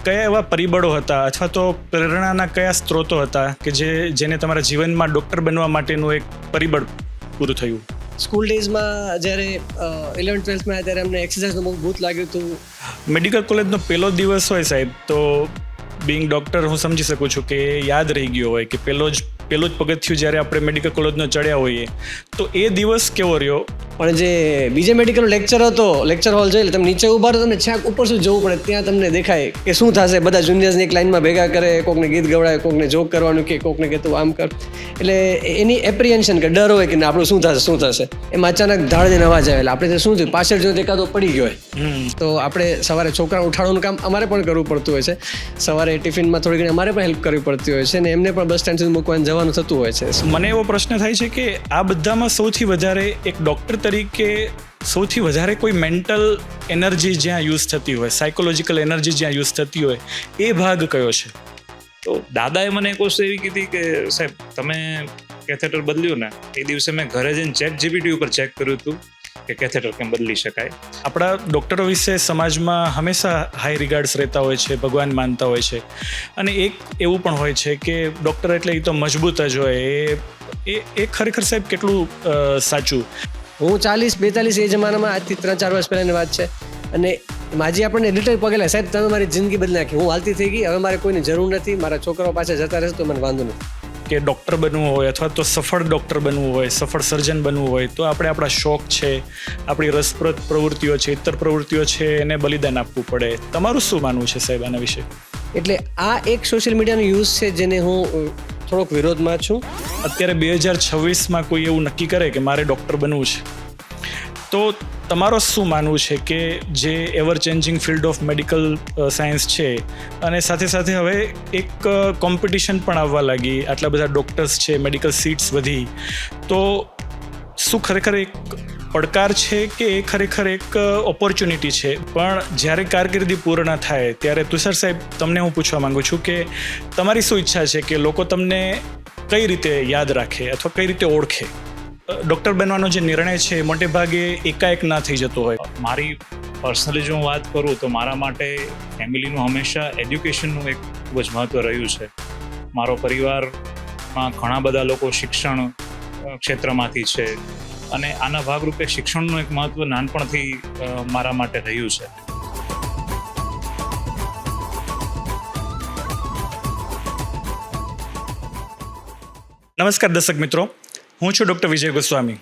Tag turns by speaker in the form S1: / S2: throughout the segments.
S1: કયા એવા પરિબળો હતા અથવા તો પ્રેરણાના કયા સ્ત્રોતો હતા કે જેને તમારા જીવનમાં ડૉક્ટર બનવા માટેનું એક પરિબળ પૂરું થયું?
S2: સ્કૂલ ડેઝમાં જ્યારે 11th-12thમાં ત્યારે અમને એક્સરસાઇઝનું બહુ ભૂત લાગ્યું હતું.
S1: મેડિકલ કોલેજનો પહેલો દિવસ હોય સાહેબ, તો બિંગ ડૉક્ટર હું સમજી શકું છું કે યાદ રહી ગયો હોય કે પહેલો જ પગથિયું જ્યારે આપણે મેડિકલ કોલેજનો ચડ્યા હોઈએ તો એ દિવસ કેવો રહ્યો?
S2: પણ જે બીજે મેડિકલનો લેક્ચર હતો, લેક્ચર હોલ જોઈ તમે નીચે ઊભા રહો, તમને છાક ઉપર સુધી જવું પડે, ત્યાં તમને દેખાય કે શું થશે. બધા જુનિયર્સને એક લાઇનમાં ભેગા કરે, કોકને ગીત ગવડાવે, કોકને જોક કરવાનું કે કોકને કે તું આમ કર. એટલે એની એપ્રિહેન્શન કે ડર હોય કે આપણું શું થશે. એમાં અચાનક ધાડ દઈને અવાજ આવે, આપણે શું થયું પાછળ જો એકાદો પડી ગયો હોય તો આપણે સવારે છોકરાને ઉઠાડવાનું કામ અમારે પણ કરવું પડતું હોય છે. સવારે ટિફિનમાં થોડી ઘણી અમારે પણ હેલ્પ કરવી પડતી હોય છે અને એમને પણ બસ સ્ટેન્ડ સુધી મૂકવાનું જવાનું થતું હોય છે.
S1: મને એવો પ્રશ્ન થાય છે કે આ બધામાં સૌથી વધારે એક ડૉક્ટર તરીકે સૌથી વધારે કોઈ મેન્ટલ એનર્જી જ્યાં યુઝ થતી હોય, સાયકોલોજીકલ એનર્જી જ્યાં યુઝ થતી હોય, એ ભાગ કયો છે?
S3: તો દાદાએ મને એક વસ્તુ એવી કીધી કે સાહેબ તમે કેથેટર બદલ્યું ને એ દિવસે મેં ઘરે જઈને ChatGPT ઉપર ચેક કર્યું હતું કે કેથેટર કેમ બદલી શકાય. આપણા
S1: ડૉક્ટરો વિશે સમાજમાં હંમેશા હાઈ રિગાર્ડ્સ રહેતા હોય છે, ભગવાન માનતા હોય છે, અને એક એવું પણ હોય છે કે ડૉક્ટર એટલે એ તો મજબૂત જ હોય. એ ખરેખર સાહેબ કેટલું સાચું?
S2: હું 40-42 એ જમાનામાં આજથી 3-4 વર્ષ પહેલાંની વાત છે અને માજી આપણને લિટરલી પગેલા, સાહેબ તમે મારી જિંદગી બદલી નાખી, હું હાલતી થઈ ગઈ, હવે મારે કોઈની જરૂર નથી, મારા છોકરાઓ પાછળ જતા રહેશે તો મને વાંધો નથી.
S1: કે ડૉક્ટર બનવું હોય અથવા તો સફળ ડૉક્ટર બનવું હોય, સફળ સર્જન બનવું હોય તો આપણે આપણા શોખ છે, આપણી રસપ્રદ પ્રવૃત્તિઓ છે, ઇતર પ્રવૃત્તિઓ છે, એને બલિદાન આપવું પડે. તમારું શું માનવું છે સાહેબ આના વિશે?
S2: એટલે આ એક સોશિયલ મીડિયાનો યુઝ છે જેને હું થોડોક વિરોધમાં છું.
S1: અત્યારે 2026માં કોઈ એવું નક્કી કરે કે મારે ડૉક્ટર બનવું છે, તો તમારો શું માનવું છે કે જે ever changing field of medical science છે અને સાથે સાથે હવે એક કોમ્પિટિશન પણ આવવા લાગી, આટલા બધા ડૉક્ટર્સ છે, મેડિકલ સીટ્સ વધી, તો શું ખરેખર એક પડકાર છે કે એ ખરેખર એક ઓપોર્ચ્યુનિટી છે? પણ જ્યારે કારકિર્દી પૂર્ણ થાય ત્યારે તુષાર સાહેબ તમને હું પૂછવા માંગુ છું કે તમારી શું ઈચ્છા છે કે લોકો તમને કઈ રીતે યાદ રાખે અથવા કઈ રીતે ઓળખે? ડૉક્ટર બનવાનો જે નિર્ણય છે મોટે ભાગે એકાએક ના થઈ જતો હોય.
S3: મારી પર્સનલી જો હું વાત કરું તો મારા માટે ફેમિલીનું હંમેશા એજ્યુકેશનનું એક ખૂબ જ મહત્ત્વ રહ્યું છે. મારો પરિવારમાં ઘણા બધા લોકો શિક્ષણ ક્ષેત્રમાંથી છે અને આના ભાગરૂપે શિક્ષણનું એક મહત્ત્વ નાનપણથી મારા માટે રહ્યું છે.
S1: નમસ્કાર દર્શક મિત્રો, હું છું ડૉક્ટર વિજય ગોસ્વામી.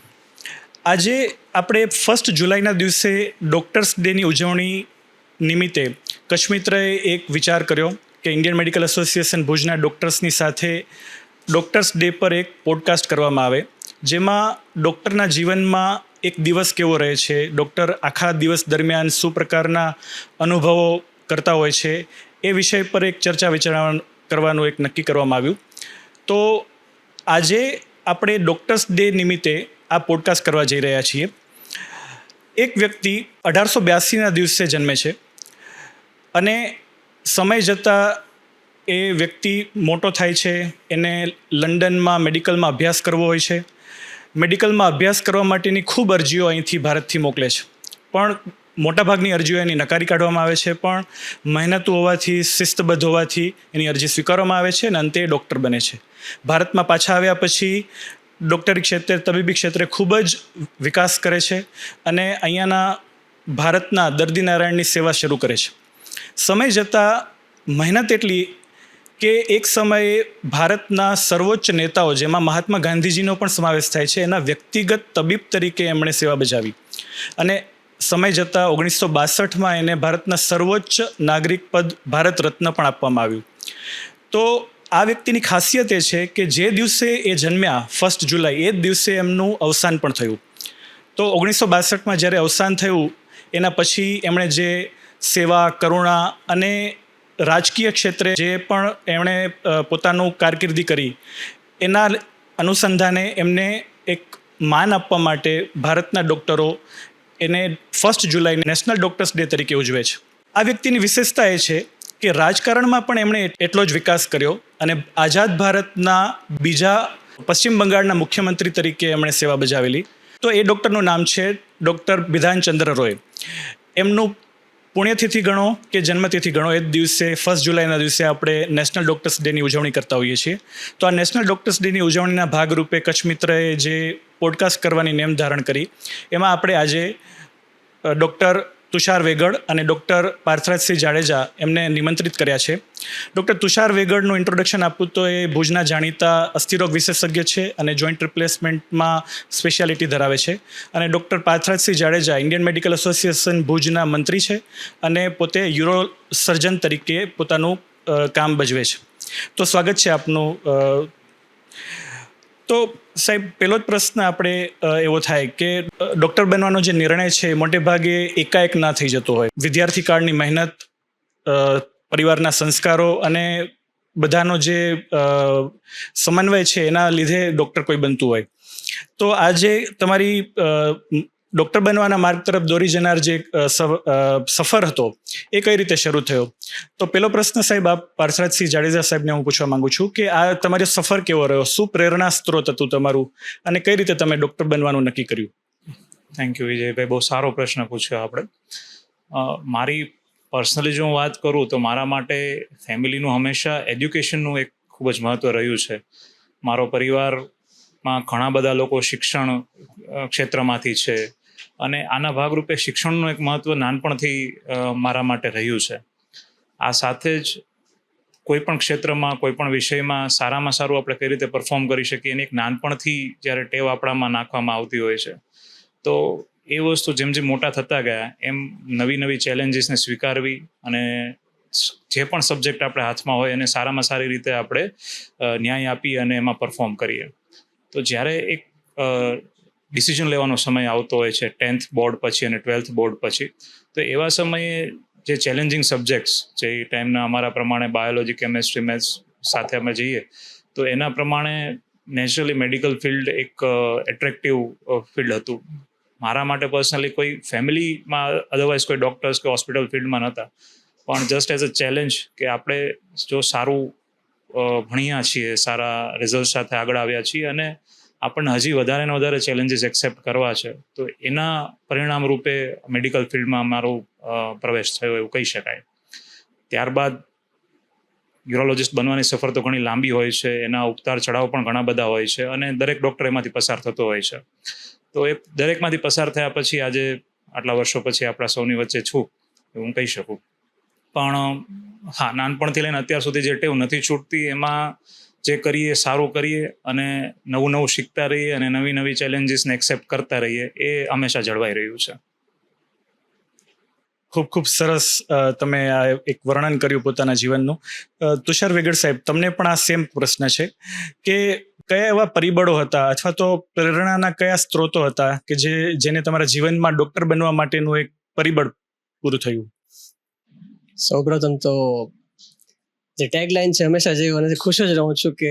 S1: આજે આપણે 1 જુલાઈના દિવસે ડૉક્ટર્સ ડેની ઉજવણી નિમિત્તે કચ્છ મિત્રએ એક વિચાર કર્યો કે ઇન્ડિયન મેડિકલ એસોસિએશન ભુજના ડૉક્ટર્સની સાથે ડૉક્ટર્સ ડે પર એક પોડકાસ્ટ કરવામાં આવે, જેમાં ડૉક્ટરના જીવનમાં એક દિવસ કેવો રહે છે, ડૉક્ટર આખા દિવસ દરમિયાન શું પ્રકારના અનુભવો કરતા હોય છે, એ વિષય પર એક ચર્ચા વિચારણા કરવાનું એક નક્કી કરવામાં આવ્યું. તો આજે આપણે ડૉક્ટર્સ ડે નિમિત્તે આ પોડકાસ્ટ કરવા જઈ રહ્યા છીએ. એક વ્યક્તિ 1882ના દિવસે જન્મે છે અને સમય જતાં એ વ્યક્તિ મોટો થાય છે. એને લંડનમાં મેડિકલમાં અભ્યાસ કરવો હોય છે. મેડિકલમાં અભ્યાસ કરવા માટેની ખૂબ અરજીઓ અહીંથી ભારતથી મોકલે છે, પણ મોટાભાગની અરજીઓ એની નકારી કાઢવામાં આવે છે. પણ મહેનતુ હોવાથી, શિસ્તબદ્ધ હોવાથી એની અરજી સ્વીકારવામાં આવે છે અને અંતે એ ડૉક્ટર બને છે. ભારતમાં પાછા આવ્યા પછી ડૉક્ટરી ક્ષેત્રે, તબીબી ક્ષેત્રે ખૂબ જ વિકાસ કરે છે અને અહીંયાના ભારતના દર્દી નારાયણની સેવા શરૂ કરે છે. સમય જતાં મહેનત એટલી કે એક સમયે ભારતના સર્વોચ્ચ નેતાઓ, જેમાં મહાત્મા ગાંધીજીનો પણ સમાવેશ થાય છે, એના વ્યક્તિગત તબીબ તરીકે એમણે સેવા બજાવી અને સમય જતાં 1962માં એને ભારતના સર્વોચ્ચ નાગરિક પદ ભારત રત્ન પણ આપવામાં આવ્યું. તો આ વ્યક્તિની ખાસિયત એ છે કે જે દિવસે એ જન્મ્યા 1 જુલાઈ, એ જ દિવસે એમનું અવસાન પણ થયું. તો 1962માં જ્યારે અવસાન થયું એના પછી એમણે જે સેવા, કરુણા અને રાજકીય ક્ષેત્રે જે પણ એમણે પોતાનું કારકિર્દી કરી, એના અનુસંધાને એમને એક માન આપવા માટે ભારતના ડૉક્ટરો એને 1 જુલાઈ નેશનલ ડૉક્ટર્સ ડે તરીકે ઉજવે છે. આ વ્યક્તિની વિશેષતા એ છે કે રાજકારણમાં પણ એમણે એટલો જ વિકાસ કર્યો અને આઝાદ ભારતના બીજા પશ્ચિમ બંગાળના મુખ્યમંત્રી તરીકે એમણે સેવા બજાવેલી. તો એ ડૉક્ટરનું નામ છે ડૉક્ટર બિધાનચંદ્ર રોય. એમનું પુણ્યતિથિ ગણો કે જન્મતિથિ ગણો, એ જ દિવસે 1 જુલાઈના દિવસે આપણે નેશનલ ડૉક્ટર્સ ડેની ઉજવણી કરતા હોઈએ છીએ. તો આ નેશનલ ડૉક્ટર્સ ડેની ઉજવણીના ભાગરૂપે કચ્છ મિત્રએ જે પોડકાસ્ટ કરવાની નેમ ધારણ કરી, એમાં આપણે આજે ડૉક્ટર તુષાર વેગડ અને ડૉક્ટર પાર્થરાજસિંહ જાડેજા એમને નિમંત્રિત કર્યા છે. ડૉક્ટર તુષાર વેગડનું ઇન્ટ્રોડક્શન આપું તો એ ભુજના જાણીતા અસ્થિરોગ વિશેષજ્ઞ છે અને જોઈન્ટ રિપ્લેસમેન્ટમાં સ્પેશિયાલિટી ધરાવે છે. અને doctor Parthrajsinh Jadeja Indian medical association ભુજના મંત્રી છે અને પોતે યુરો સર્જન તરીકે પોતાનું કામ ભજવે છે. તો સ્વાગત છે આપનું. તો સાહેબ, પહેલો જ પ્રશ્ન આપણે એવો થાય કે ડૉક્ટર બનવાનો જે નિર્ણય છે મોટે ભાગે એકાએક ના થઈ જતો હોય. વિદ્યાર્થી કાળની મહેનત, પરિવારના સંસ્કારો અને બધાનો જે સમન્વય છે એના લીધે ડૉક્ટર કોઈ બનતું હોય. તો આજે તમારી ડૉક્ટર બનવાના માર્ગ તરફ દોરી જનાર જે સફર હતો એ કઈ રીતે શરૂ થયો? તો પહેલો પ્રશ્ન સાહેબ, આપ પાર્થરાજસિંહ જાડેજા સાહેબને હું પૂછવા માંગુ છું કે આ તમારો સફર કેવો રહ્યો? શું પ્રેરણા સ્ત્રોત હતું તમારું અને કઈ રીતે તમે ડૉક્ટર બનવાનું નક્કી કર્યું?
S3: થેન્ક યુ વિજયભાઈ, બહુ સારો પ્રશ્ન પૂછ્યો આપણે. મારી પર્સનલી જો હું વાત કરું તો મારા માટે ફેમિલીનું હંમેશા એડ્યુકેશનનું એક ખૂબ જ મહત્ત્વ રહ્યું છે. મારો પરિવારમાં ઘણા બધા લોકો શિક્ષણ ક્ષેત્રમાંથી છે અને આના ભાગરૂપે શિક્ષણનું એક મહત્ત્વ નાનપણથી મારા માટે રહ્યું છે. આ સાથે જ કોઈ પણ ક્ષેત્રમાં, કોઈ પણ વિષયમાં સારામાં સારું આપણે કઈ રીતે પરફોર્મ કરી શકીએ એની એક નાનપણથી જ્યારે ટેવ આપણામાં નાખવામાં આવતી હોય છે, તો એ વસ્તુ જેમ જેમ મોટા થતા ગયા એમ નવી નવી ચેલેન્જીસને સ્વીકારવી અને જે પણ સબ્જેક્ટ આપણે હાથમાં હોય એને સારામાં સારી રીતે આપણે ન્યાય આપી અને એમાં પરફોર્મ કરીએ. તો જ્યારે એક ડિસિઝન લેવાનો સમય આવતો હોય છે 10th બોર્ડ પછી અને 12th બોર્ડ પછી, તો એવા સમયે જે ચેલેન્જિંગ સબ્જેક્ટ્સ જે એ ટાઈમના અમારા પ્રમાણે બાયોલોજી, કેમેસ્ટ્રી, મેથ્સ સાથે અમે જઈએ તો એના પ્રમાણે નેચરલી મેડિકલ ફિલ્ડ એક એટ્રેક્ટિવ ફિલ્ડ હતું. મારા માટે પર્સનલી કોઈ ફેમિલીમાં અધરવાઇઝ કોઈ ડૉક્ટર્સ કે હોસ્પિટલ ફિલ્ડમાં નહોતા, પણ જસ્ટ એઝ અ ચેલેન્જ કે આપણે જો સારું ભણ્યા છીએ, સારા રિઝલ્ટ સાથે આગળ આવ્યા છીએ અને આપણને હજી વધારે ને વધારે ચેલેન્જીસ એક્સેપ્ટ કરવા છે, તો એના પરિણામ રૂપે મેડિકલ ફિલ્ડમાં મારો પ્રવેશ થયો એવું કહી શકાય. ત્યારબાદ યુરોલોજિસ્ટ બનવાની સફર તો ઘણી લાંબી હોય છે, એના ઉતાર ચઢાવ પણ ઘણા બધા હોય છે અને દરેક ડૉક્ટર એમાંથી પસાર થતો હોય છે. તો એ દરેકમાંથી પસાર થયા પછી આજે આટલા વર્ષો પછી આપણા સૌની વચ્ચે છું એવું હું કહી શકું. પણ હા, નાનપણથી લઈને અત્યાર સુધી જે ટેવ નથી છૂટતી, એમાં જે કરીએ સારું કરીએ અને નવું નવું શીખતા રહીએ અને નવી નવી ચેલેન્જીસને એક્સેપ્ટ કરતા રહીએ, એ હંમેશા જળવાઈ રહ્યું છે.
S1: ખૂબ ખૂબ સરસ તમે આ એક વર્ણન કર્યું પોતાના જીવનનું. તુષાર વેગડ સાહેબ, તમને પણ આ સેમ પ્રશ્ન છે કે કયા એવા પરિબળો હતા અથવા તો પ્રેરણાના કયા સ્ત્રોતો હતા કે જેને તમારા જીવનમાં ડૉક્ટર બનવા માટેનું એક પરિબળ પૂરું થયું?
S2: સૌપ્રથમ તો જે ટેગલાઇન છે હંમેશા જે અને ખુશ જ રહું છું કે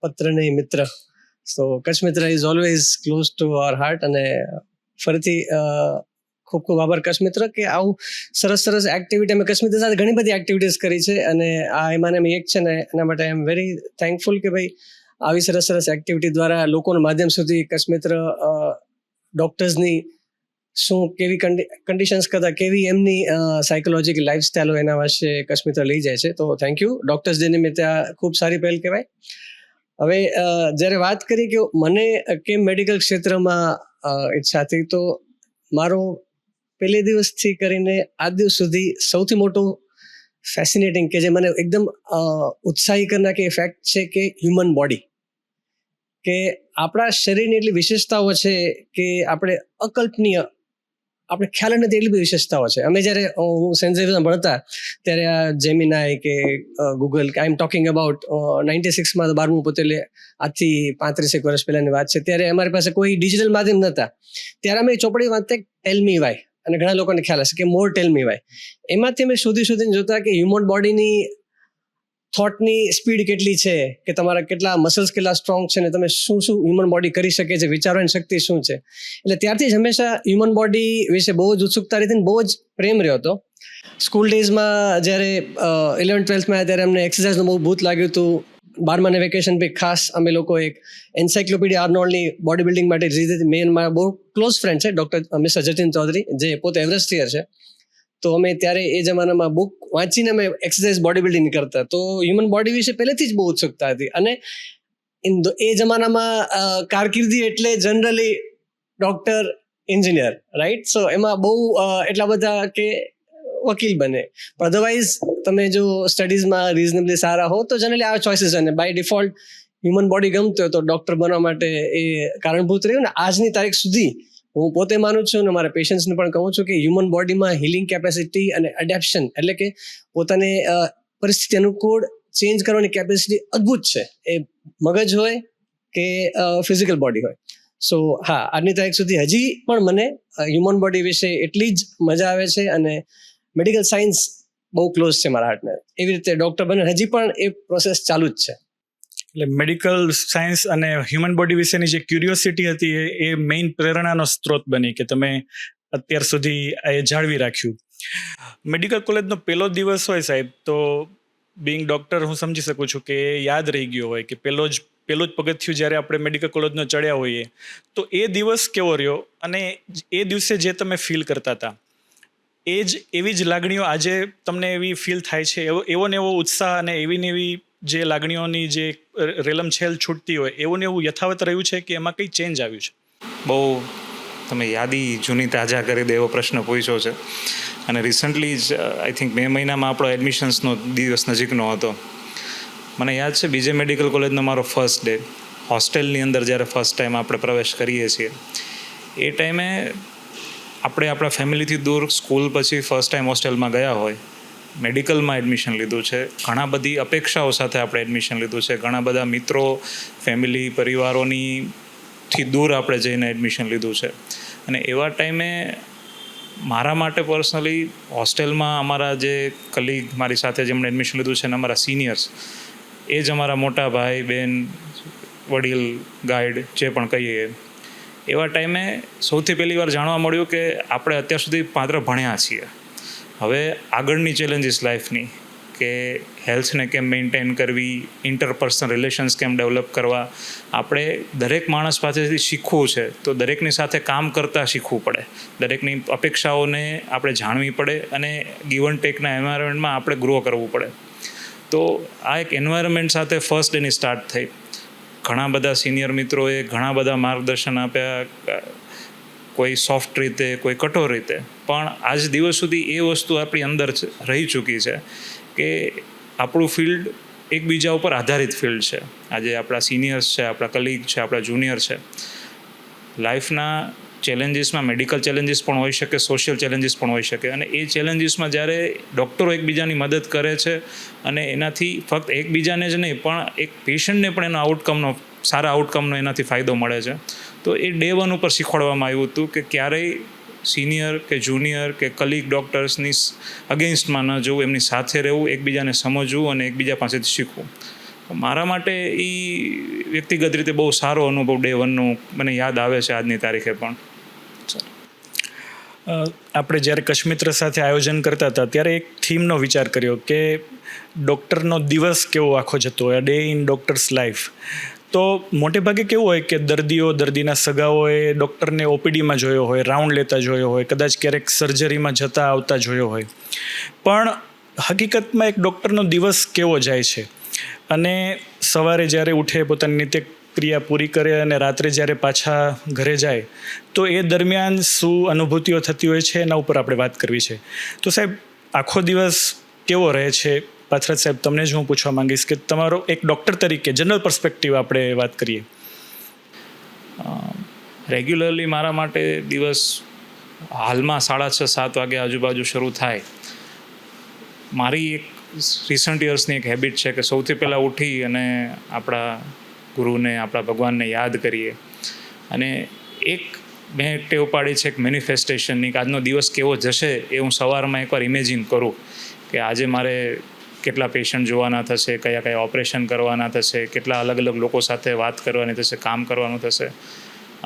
S2: પત્ર નહીં મિત્ર. So Kutch Mitra is always close to our heart. અને ફરીથી ખૂબ ખૂબ આભાર કચ્છ મિત્ર કે આવું સરસ સરસ એક્ટિવિટી અમે કચ્છ મિત્ર સાથે ઘણી બધી એક્ટિવિટીઝ કરી છે અને આ એમાંને એક છે ને એના માટે આઈ એમ વેરી થેન્કફુલ કે ભાઈ આવી સરસ સરસ એક્ટિવિટી દ્વારા લોકોના માધ્યમ સુધી કચ્છ મિત્ર ડૉક્ટર્સની શું કેવી કન્ડિશન્સ કરતા કેવી એમની સાયકોલોજીકલ લાઈફસ્ટાઈલ હોય એના વિશે કચ્છ મિત્ર લઈ જાય છે. તો થેન્ક યુ. ડૉક્ટર્સ ડે નિમિત્તે આ ખૂબ સારી પહેલ કહેવાય. હવે જ્યારે વાત કરી કે મને કેમ મેડિકલ ક્ષેત્રમાં ઈચ્છા હતી, તો મારો પહેલે દિવસથી કરીને આજ દિવસ સુધી સૌથી મોટું ફેસિનેટિંગ કે જે મને એકદમ ઉત્સાહી કરી નાખે એ ફેક્ટ છે કે હ્યુમન બોડી, કે આપણા શરીરની એટલી વિશેષતાઓ છે કે આપણે અકલ્પનીય, આપણે ખ્યાલ નથી એટલી બધી વિશેષતાઓ છે. અમે જ્યારે હું સેન્ટ ઝેવિયરમાં ભણતા ત્યારે આ જેમિનાઈ કે ગૂગલ કે આઈ એમ ટોકિંગ અબાઉટ 96માં 12મું પોતે આજથી 35 વર્ષ પહેલાંની વાત છે, ત્યારે અમારી પાસે કોઈ ડિજિટલ માધ્યમ નહોતા. ત્યારે અમે ચોપડી વાંચતા ટેલ મી વાય, અને ઘણા લોકોને ખ્યાલ હશે કે મોર ટેલ મી વાય. એમાંથી અમે શોધીને જોતા કે હ્યુમન બોડીની થોટની સ્પીડ કેટલી છે, કે તમારા કેટલા મસલ્સ કેટલા સ્ટ્રોંગ છે ને તમે શું શું હ્યુમન બોડી કરી શકે છે, વિચારવાની શક્તિ શું છે. એટલે ત્યારથી જ હંમેશા હ્યુમન બોડી વિશે બહુ જ ઉત્સુકતા રહી, બહુ જ પ્રેમ રહ્યો હતો. સ્કૂલ ડેઝમાં જ્યારે 11th-12thમાં ત્યારે અમને એક્સરસાઇઝનું બહુ ભૂત લાગ્યું હતું. 12માના વેકેશન પર ખાસ અમે લોકો એક એન્સાઇક્લોપીડિયા આર્નોલ્ડની બોડી બિલ્ડિંગ માટે રીધી. મેં મારા બહુ ક્લોઝ ફ્રેન્ડ છે ડૉક્ટર મિસ્ટર જતીન ચૌધરી, જે પોતે એવરેસ્ટિયર છે. તો અમે ત્યારે એ જમાનામાં બુક વાંચીને અમે એક્સરસાઇઝ બોડી બિલ્ડિંગ કરતા. તો હ્યુમન બોડી વિશે પહેલેથી જ બહુ ઉત્સુકતા હતી. અને એ જમાનામાં કારકિર્દી એટલે જનરલી ડોક્ટર, એન્જિનિયર, રાઈટ. સો એમાં બહુ એટલા બધા કે વકીલ બને, પણ અધરવાઇઝ તમે જો સ્ટડીઝમાં રિઝનેબલી સારા હો તો જનરલી આ ચોઇસીસ. અને બાય ડિફોલ્ટ હ્યુમન બોડી ગમતું હોય તો ડૉક્ટર બનવા માટે એ કારણભૂત રહ્યું ને. આજની તારીખ સુધી હું પોતે માનું છું અને મારા પેશન્ટ્સને પણ કહું છું કે હ્યુમન બોડીમાં હિલિંગ કેપેસિટી અને એડેપ્શન એટલે કે પોતાને પરિસ્થિતિ અનુકૂળ ચેન્જ કરવાની કેપેસિટી અદ્ભુત છે, એ મગજ હોય કે ફિઝિકલ બોડી હોય. સો હા, આજની તારીખ સુધી હજી પણ મને હ્યુમન બોડી વિશે એટલી જ મજા આવે છે અને મેડિકલ સાયન્સ બહુ ક્લોઝ છે મારા હાર્ટને. એવી રીતે ડૉક્ટર બને હજી પણ એ પ્રોસેસ ચાલુ જ છે.
S1: એટલે મેડિકલ સાયન્સ અને હ્યુમન બોડી વિશેની જે ક્યુરિયોસિટી હતી એ મેઇન પ્રેરણાનો સ્ત્રોત બની કે તમે અત્યાર સુધી એ જાળવી રાખ્યું. મેડિકલ કોલેજનો પહેલો દિવસ હોય સાહેબ, તો બિંગ ડૉક્ટર હું સમજી શકું છું કે એ યાદ રહી ગયો હોય કે પહેલો જ પગથિયું જ્યારે આપણે મેડિકલ કોલેજનો ચડ્યા હોઈએ તો એ દિવસ કેવો રહ્યો અને એ દિવસે જે તમે ફીલ કરતા હતા એવી જ લાગણીઓ આજે તમને એવી ફીલ થાય છે? એવો ને એવો ઉત્સાહ અને એવી ને એવી જે લાગણીઓની જે રેલમછેલ છૂટતી હોય એવું ને એવું યથાવત રહ્યું છે કે એમાં કંઈ ચેન્જ આવ્યું છે?
S3: બહુ તમે યાદી જૂની તાજા કરી દે એવો પ્રશ્ન પૂછ્યો છે. અને રિસન્ટલી જ આઈ થિંક મે મહિનામાં આપણો એડમિશન્સનો દિવસ નજીકનો હતો. મને યાદ છે બીજે મેડિકલ કોલેજનો મારો ફર્સ્ટ ડે, હોસ્ટેલની અંદર જ્યારે ફર્સ્ટ ટાઈમ આપણે પ્રવેશ કરીએ છીએ એ ટાઈમે આપણે આપણા ફેમિલીથી દૂર સ્કૂલ પછી ફર્સ્ટ ટાઈમ હોસ્ટેલમાં ગયા હોય, મેડિકલમાં એડમિશન લીધું છે, ઘણા બધી અપેક્ષાઓ સાથે આપણે એડમિશન લીધું છે, ઘણા બધા મિત્રો, ફેમિલી, પરિવારોથી દૂર આપણે જઈને એડમિશન લીધું છે. અને એવા ટાઈમે મારા માટે પર્સનલી હોસ્ટેલમાં અમારા જે કલીગ મારી સાથે જેમણે એડમિશન લીધું છે અને અમારા સિનિયર્સ, એ જ અમારા મોટા ભાઈ, બહેન, વડીલ, ગાઈડ જે પણ કહીએ, એવા ટાઈમે સૌથી પહેલી વાર જાણવા મળ્યું કે આપણે અત્યાર સુધી માત્ર ભણ્યા છીએ. હવે આગળની ચેલેન્જીસ લાઈફની કે હેલ્થને કેમ મેન્ટેન કરવી, ઇન્ટરપર્સનલ રિલેશન્સ કેમ ડેવલપ કરવા, આપણે દરેક માણસ પાસેથી શીખવું છે તો દરેકની સાથે કામ કરતાં શીખવું પડે, દરેકની અપેક્ષાઓને આપણે જાણવી પડે અને ગીવ એન્ડ ટેકના એન્વાયરમેન્ટમાં આપણે ગ્રો કરવું પડે. તો આ એક એન્વાયરમેન્ટ સાથે ફર્સ્ટ ડેની સ્ટાર્ટ થઈ. ઘણા બધા સિનિયર મિત્રોએ ઘણા બધા માર્ગદર્શન આપ્યા, કોઈ સોફ્ટ રીતે, કોઈ કઠોર રીતે, પણ આજ દિવસ સુધી એ વસ્તુ આપણી અંદર રહી ચૂકી છે કે આપણું ફિલ્ડ એકબીજા ઉપર આધારિત ફિલ્ડ છે. આજે આપણા સિનિયર્સ છે, આપણા કલીગ છે, આપણા જુનિયર છે. લાઈફના ચેલેન્જીસમાં મેડિકલ ચેલેન્જીસ પણ હોઈ શકે, સોશિયલ ચેલેન્જીસ પણ હોઈ શકે, અને એ ચેલેન્જીસમાં જ્યારે ડૉક્ટરો એકબીજાની મદદ કરે છે અને એનાથી ફક્ત એકબીજાને જ નહીં પણ એક પેશન્ટને પણ એનો સારા આઉટકમનો એનાથી ફાયદો મળે છે. તો એ ડે 1 ઉપર શીખવાડવામાં આવ્યું હતું કે ક્યારેય સિનિયર કે જુનિયર કે કલીગ ડૉક્ટર્સની અગેન્સ્ટમાં ન જવું, એમની સાથે રહેવું, એકબીજાને સમજવું અને એકબીજા પાસેથી શીખવું. મારા માટે એ વ્યક્તિગત રીતે બહુ સારો અનુભવ ડે 1નું મને યાદ આવે છે આજની તારીખે પણ.
S1: આપણે જ્યારે કચ્છમિત્ર સાથે આયોજન કરતા હતા ત્યારે એક થીમનો વિચાર કર્યો કે ડૉક્ટરનો દિવસ કેવો આખો જતો હોય, ડે ઇન ડૉક્ટર્સ લાઈફ. તો મોટે ભાગે કેવું હોય કે દર્દીના સગાઓએ ડૉક્ટરને ઓપીડીમાં જોયો હોય, રાઉન્ડ લેતા જોયો હોય, કદાચ ક્યારેક સર્જરીમાં જતા આવતા જોયો હોય, પણ હકીકતમાં એક ડૉક્ટરનો દિવસ કેવો જાય છે અને સવારે જ્યારે ઉઠે, પોતાની નિત્યક્રિયા પૂરી કરે અને રાત્રે જ્યારે પાછા ઘરે જાય તો એ દરમિયાન શું અનુભૂતિઓ થતી હોય છે એના ઉપર આપણે વાત કરવી છે. તો સાહેબ, આખો દિવસ કેવો રહે છે? પાથરત સાહેબ, તમને જ હું પૂછવા માંગીશ કે તમારો એક ડૉક્ટર તરીકે જનરલ પર્સપેક્ટિવ આપણે વાત કરીએ.
S3: રેગ્યુલરલી મારા માટે દિવસ હાલમાં 6:30-7 વાગે આજુબાજુ શરૂ થાય. મારી એક રિસન્ટ યર્સની એક હેબિટ છે કે સૌથી પહેલાં ઉઠી અને આપણા ગુરુને, આપણા ભગવાનને યાદ કરીએ. અને મેં ટેવ પાડી છે એક મેનિફેસ્ટેશનની કે આજનો દિવસ કેવો જશે એ હું સવારમાં એકવાર ઇમેજિન કરું કે આજે મારે કેટલા પેશન્ટ જોવાના થશે, કયા ઓપરેશન કરવાના થશે, કેટલા અલગ અલગ લોકો સાથે વાત કરવાની થશે, કામ કરવાનું થશે,